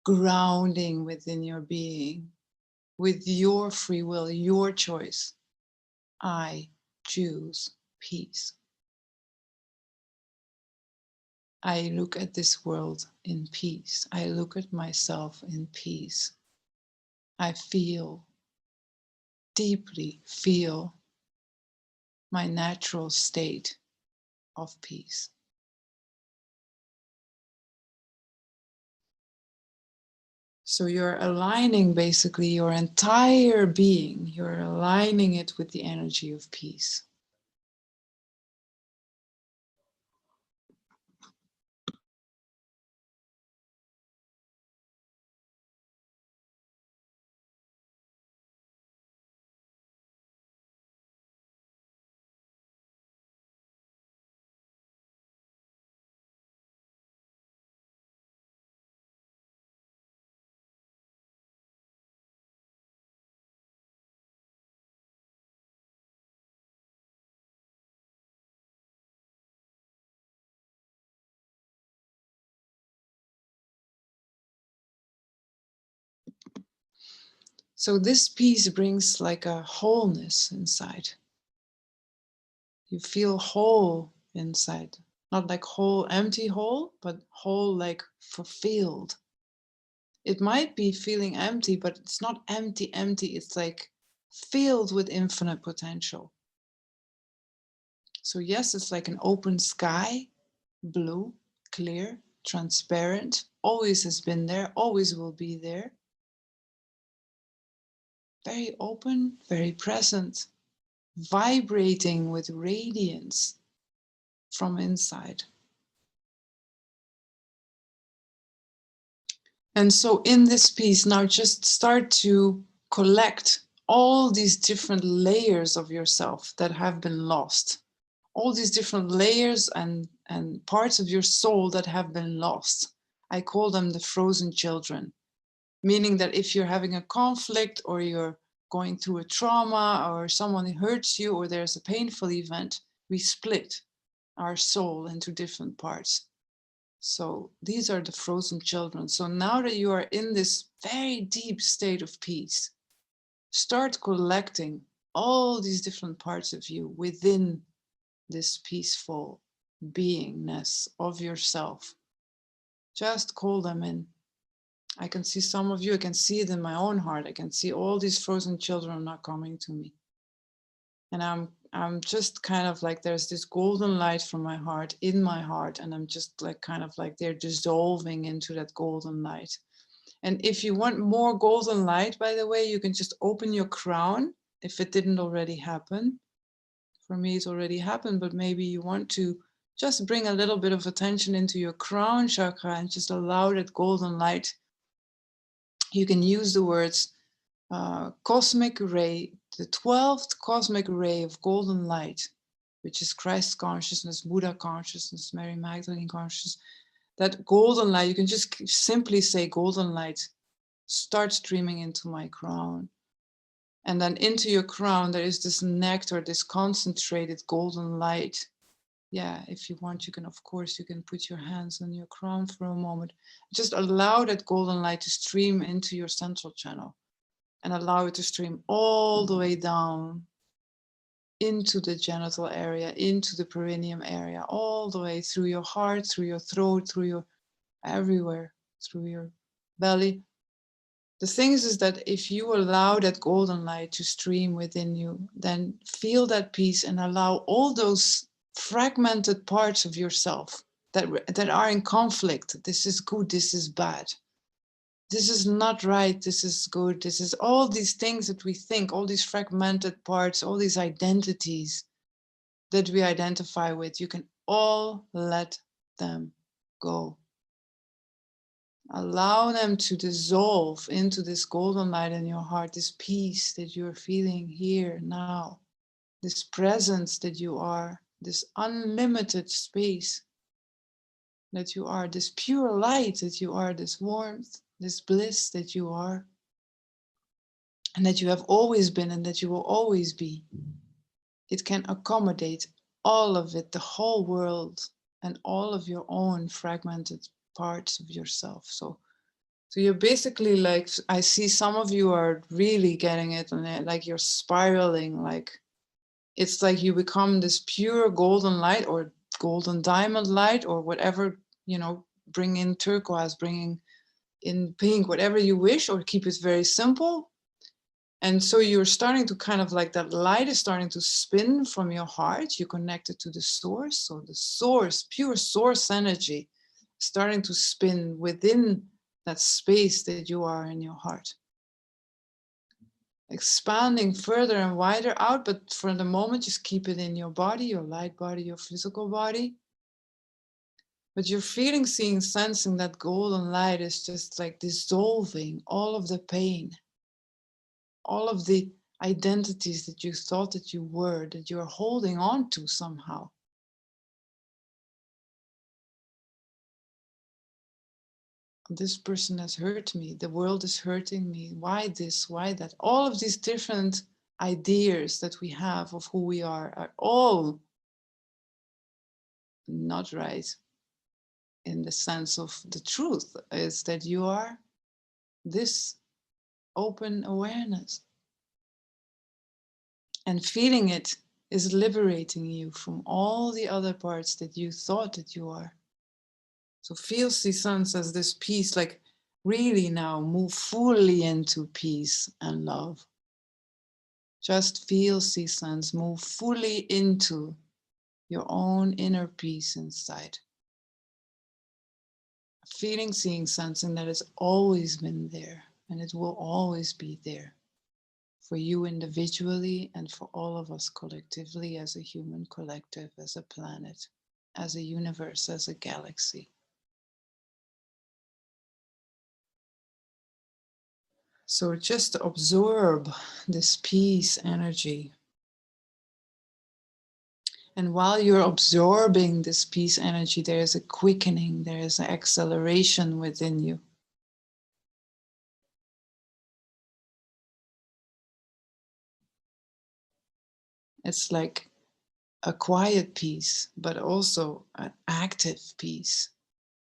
grounding within your being with your free will, your choice. I choose peace. I look at this world in peace. I look at myself in peace. I feel, deeply feel my natural state of peace. So you're aligning basically your entire being. You're aligning it with the energy of peace. So this peace brings like a wholeness inside. You feel whole inside, not like whole, empty whole, but whole like fulfilled. It might be feeling empty, but it's not empty, it's like filled with infinite potential. So yes, it's like an open sky, blue, clear, transparent, always has been there, always will be there. Very open, very present, vibrating with radiance from inside. And so in this piece, now just start to collect all these different layers of yourself that have been lost. All these different layers and parts of your soul that have been lost. I call them the frozen children, meaning that if you're having a conflict or you're going through a trauma or someone hurts you or there's a painful event, we split our soul into different parts. So these are the frozen children. So now that you are in this very deep state of peace, start collecting all these different parts of you within this peaceful beingness of yourself. Just call them in. I can see some of you, I can see it in my own heart. I can see all these frozen children not coming to me. And I'm just kind of like, there's this golden light from my heart in my heart. And I'm just like, kind of like they're dissolving into that golden light. And if you want more golden light, by the way, you can just open your crown if it didn't already happen. For me, it's already happened, but maybe you want to just bring a little bit of attention into your crown chakra and just allow that golden light. You can use the words cosmic ray, the 12th cosmic ray of golden light, which is Christ consciousness, Buddha consciousness, Mary Magdalene consciousness. That golden light, you can just simply say golden light, start streaming into my crown. And then into your crown, there is this nectar, this concentrated golden light. Yeah, if you want, you can, of course, you can put your hands on your crown for a moment. Just allow that golden light to stream into your central channel and allow it to stream all the way down into the genital area, into the perineum area, all the way through your heart, through your throat, through your everywhere, through your belly. The thing is that if you allow that golden light to stream within you, then feel that peace and allow all those fragmented parts of yourself that are in conflict. This is good, this is bad. This is not right, this is good. This is all these things that we think, all these fragmented parts, all these identities that we identify with. You can all let them go. Allow them to dissolve into this golden light in your heart, this peace that you're feeling here now, this presence that you are, this unlimited space that you are, this pure light that you are, this warmth, this bliss that you are, and that you have always been and that you will always be. It can accommodate all of it, the whole world, and all of your own fragmented parts of yourself. So you're basically like, I see some of you are really getting it, and like you're spiraling, like it's like you become this pure golden light or golden diamond light or whatever, you know, bring in turquoise, bringing in pink, whatever you wish, or keep it very simple. And so you're starting to kind of like that light is starting to spin from your heart. You connect it to the source. So the source, pure source energy, starting to spin within that space that you are in your heart. Expanding further and wider out, but for the moment, just keep it in your body, your light body, your physical body. But you're feeling, seeing, sensing that golden light is just like dissolving all of the pain, all of the identities that you thought that you were, that you're holding on to somehow. This person has hurt me, the world is hurting me, why this, why that? All of these different ideas that we have of who we are all not right in the sense of the truth is that you are this open awareness. And feeling it is liberating you from all the other parts that you thought that you are. So feel Sense as this peace, like really now move fully into peace and love. Just feel Sense move fully into your own inner peace inside. feeling, seeing, sensing that it's always been there and it will always be there for you individually and for all of us collectively as a human collective, as a planet, as a universe, as a galaxy. So just absorb this peace energy. And while you're absorbing this peace energy, there is a quickening, there is an acceleration within you. It's like a quiet peace, but also an active peace.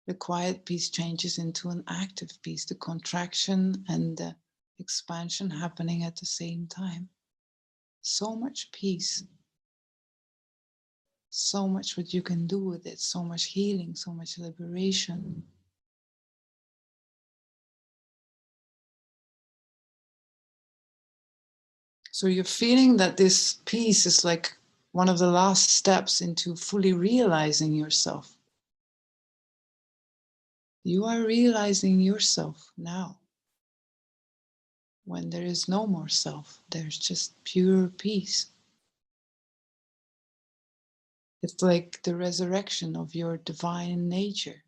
The quiet peace changes into an active peace, the contraction and the expansion happening at the same time. So much peace. So much what you can do with it, so much healing, so much liberation. So you're feeling that this peace is like one of the last steps into fully realizing yourself. You are realizing yourself now. When there is no more self, there's just pure peace. It's like the resurrection of your divine nature.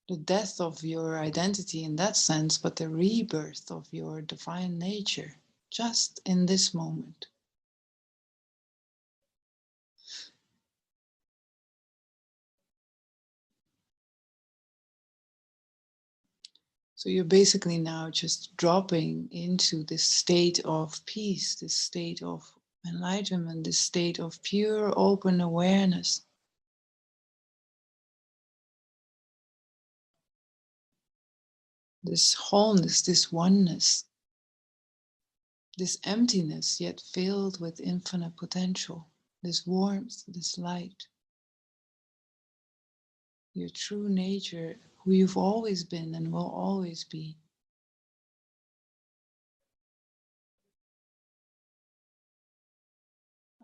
The death of your identity in that sense, but the rebirth of your divine nature, just in this moment. So you're basically now just dropping into this state of peace, this state of enlightenment, this state of pure open awareness. This wholeness, this oneness, this emptiness yet filled with infinite potential, this warmth, this light. Your true nature, who you've always been and will always be.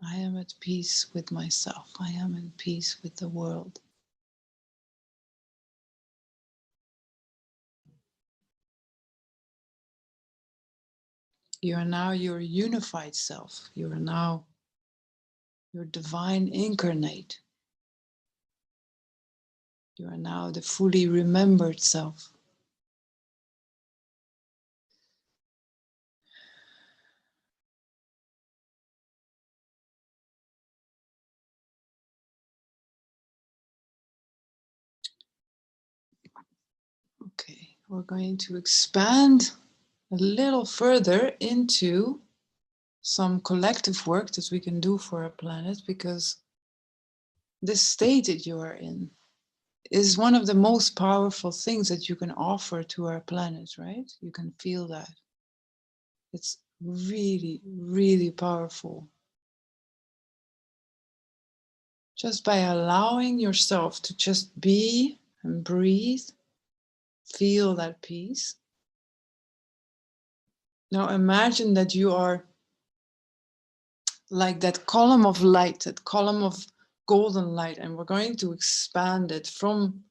I am at peace with myself. I am in peace with the world. You are now your unified self. You are now your divine incarnate. You are now the fully remembered self. Okay, we're going to expand a little further into some collective work that we can do for our planet, because this state that you are in is one of the most powerful things that you can offer to our planet, right? You can feel that. It's really, really powerful. Just by allowing yourself to just be and breathe, feel that peace. Now imagine that you are like that column of light, that column of golden light, and we're going to expand it from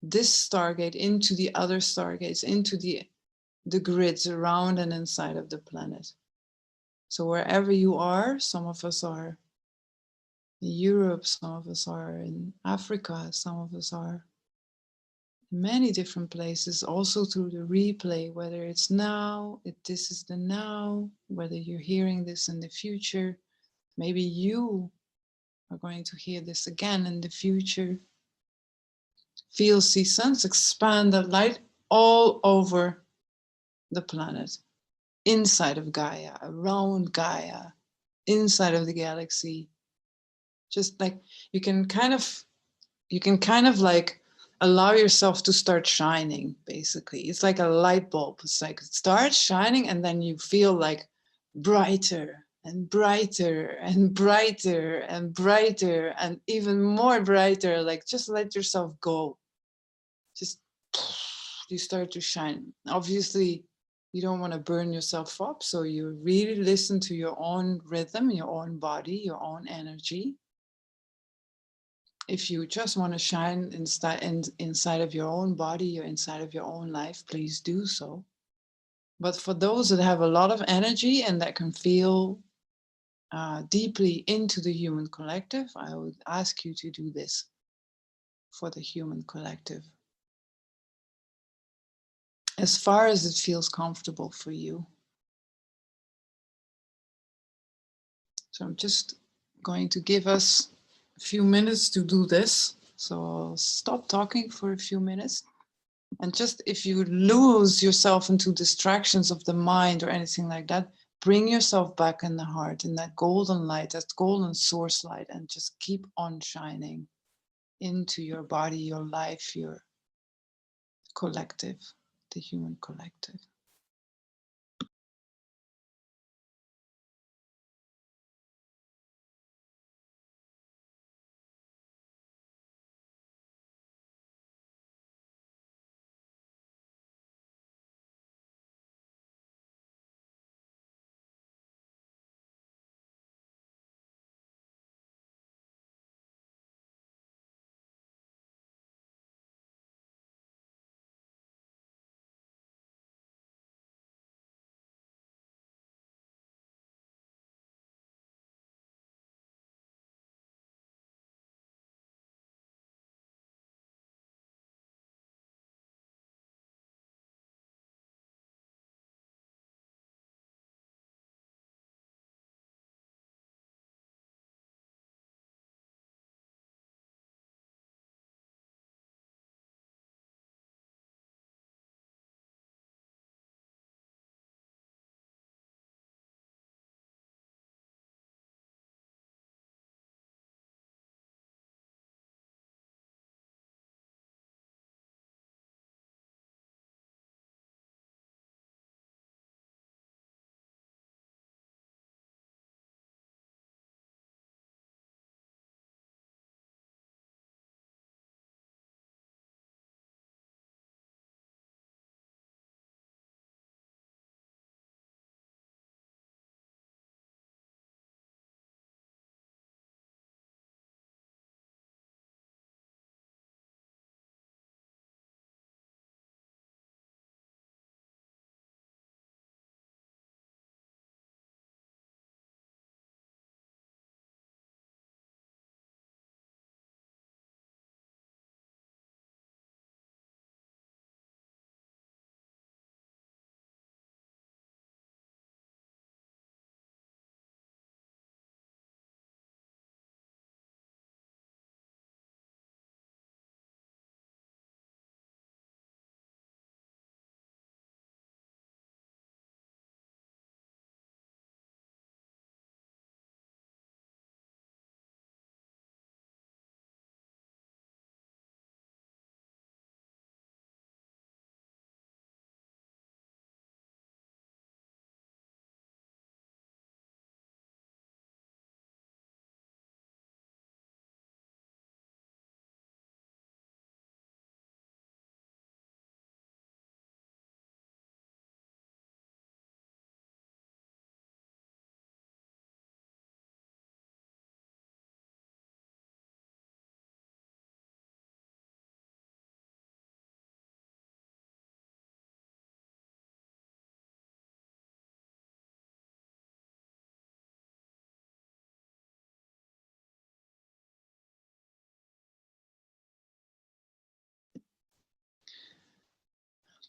this stargate into the other stargates, into the grids around and inside of the planet. So wherever you are, some of us are in Europe, some of us are in Africa, some of us are in many different places, also through the replay, whether it's now, if this is the now, whether you're hearing this in the future, maybe you are going to hear this again in the future. Feel, see, sense, expand that light all over the planet, inside of Gaia, around Gaia, inside of the galaxy. Just like you can kind of like allow yourself to start shining, basically. It's like a light bulb. It's like it starts shining and then you feel like brighter and brighter and brighter and brighter and even more brighter. Like just let yourself go. Just you start to shine. Obviously, you don't want to burn yourself up. So you really listen to your own rhythm, your own body, your own energy. if you just want to shine inside of your own body or inside of your own life, please do so. But for those that have a lot of energy and that can feel deeply into the human collective, I would ask you to do this for the human collective, as far as it feels comfortable for you. So I'm just going to give us a few minutes to do this. So I'll stop talking for a few minutes. And just if you lose yourself into distractions of the mind or anything like that, bring yourself back in the heart, in that golden light, that golden source light, and just keep on shining into your body, your life, your collective, the human collective.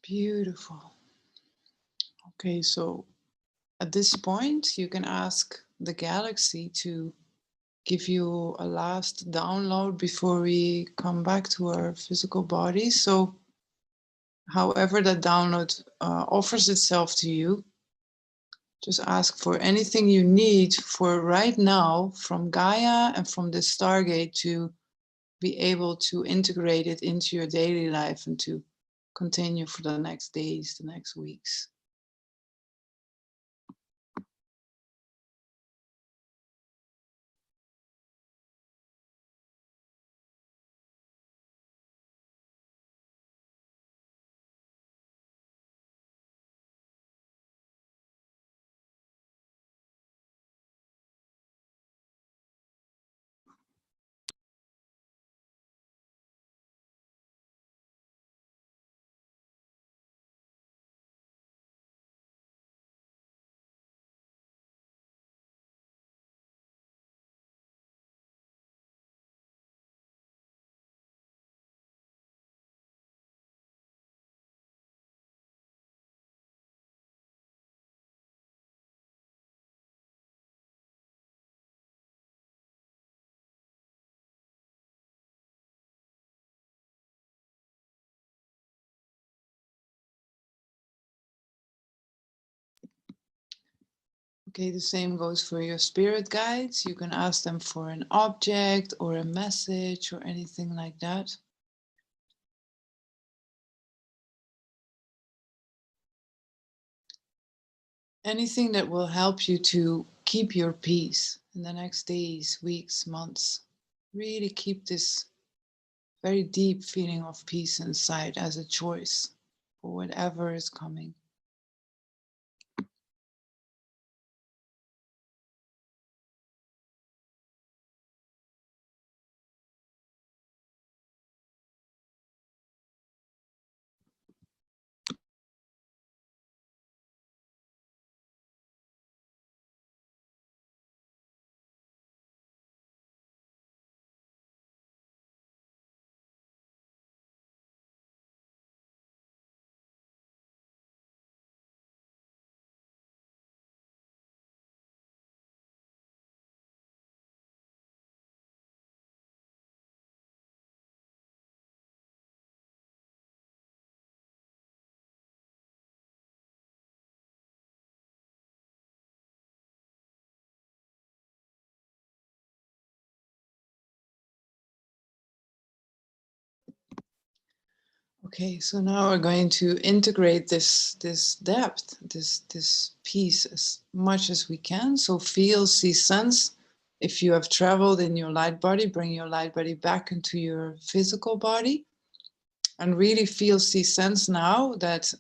Beautiful. Okay, so at this point, you can ask the galaxy to give you a last download before we come back to our physical body. So however that download offers itself to you, just ask for anything you need for right now from Gaia and from the Stargate to be able to integrate it into your daily life and to continue for the next days, the next weeks. Okay, the same goes for your spirit guides. You can ask them for an object or a message or anything like that. Anything that will help you to keep your peace in the next days, weeks, months. Really keep this very deep feeling of peace inside as a choice for whatever is coming. Okay, so now we're going to integrate this depth, this peace as much as we can. So feel, see, sense. If you have traveled in your light body, bring your light body back into your physical body and really feel, see, sense now that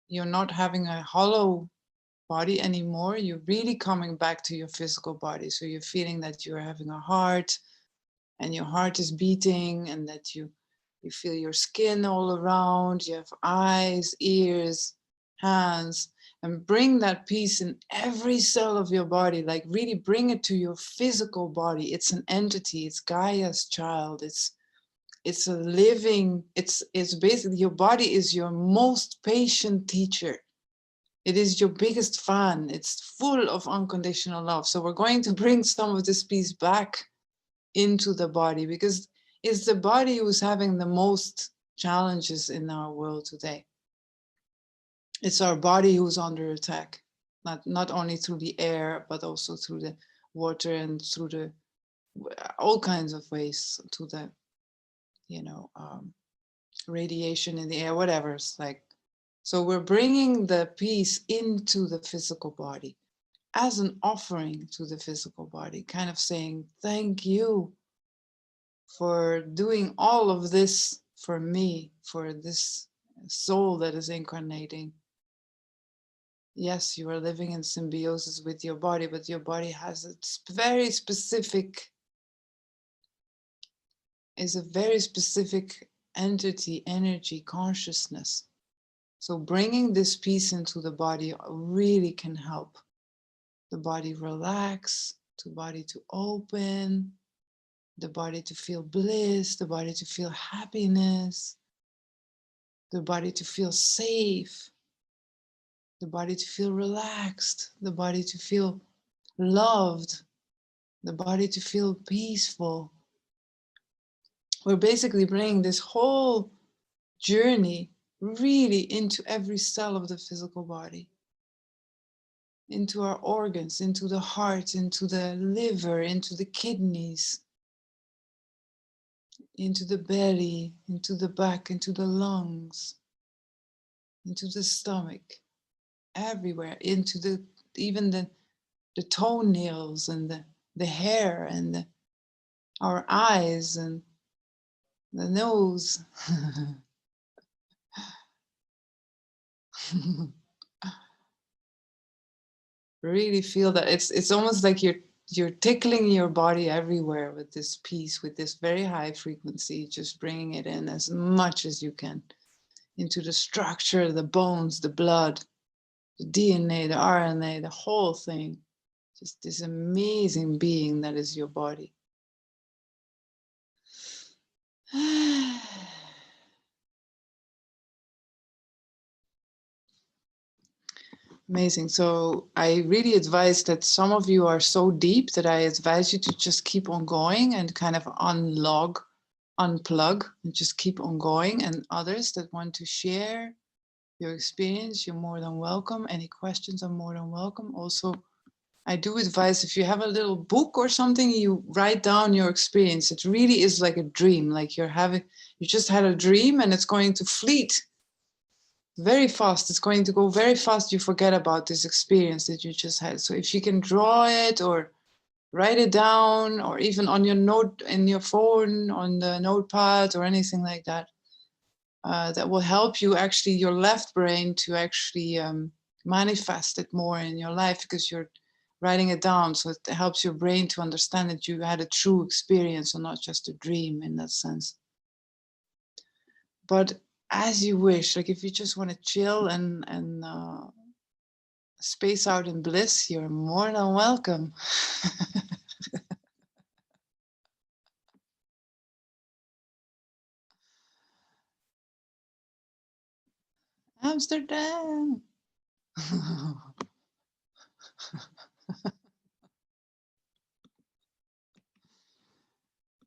you're not having a hollow body anymore. You're really coming back to your physical body. So you're feeling that you're having a heart and your heart is beating and that you feel your skin all around, you have eyes, ears, hands, and bring that peace in every cell of your body, like really bring it to your physical body. It's an entity, it's Gaia's child, it's a living, it's basically your body is your most patient teacher. It is your biggest fan. It's full of unconditional love. So we're going to bring some of this peace back into the body because it's the body who's having the most challenges in our world today. It's our body who's under attack, not only through the air, but also through the water and through the all kinds of ways, to the, radiation in the air, whatever. It's like, so we're bringing the peace into the physical body as an offering to the physical body, kind of saying, thank you for doing all of this for me, for this soul that is incarnating. Yes, you are living in symbiosis with your body, but your body has a very specific entity, energy, consciousness. So bringing this peace into the body really can help the body relax, the body to open, the body to feel bliss, the body to feel happiness, the body to feel safe, the body to feel relaxed, the body to feel loved, the body to feel peaceful. We're basically bringing this whole journey really into every cell of the physical body, into our organs, into the heart, into the liver, into the kidneys, into the belly, into the back, into the lungs, into the stomach, everywhere, into even the toenails and the hair and our eyes and the nose. Really feel that it's almost like you're tickling your body everywhere with this peace, with this very high frequency, just bringing it in as much as you can into the structure, the bones, the blood, the DNA, the RNA, the whole thing. Just this amazing being that is your body. Amazing. So I really advise that some of you are so deep that I advise you to just keep on going and kind of unplug, and just keep on going. And others that want to share your experience, you're more than welcome. Any questions are more than welcome. Also, I do advise, if you have a little book or something, you write down your experience. It really is like a dream, like you just had a dream and it's going to fleet very fast. It's going to go very fast. You forget about this experience that you just had. So if you can draw it or write it down, or even on your note in your phone, on the notepad or anything like that, that will help you actually, your left brain, to actually manifest it more in your life, because you're writing it down. So it helps your brain to understand that you had a true experience and not just a dream in that sense. But as you wish, like if you just want to chill and space out in bliss, you're more than welcome. Amsterdam.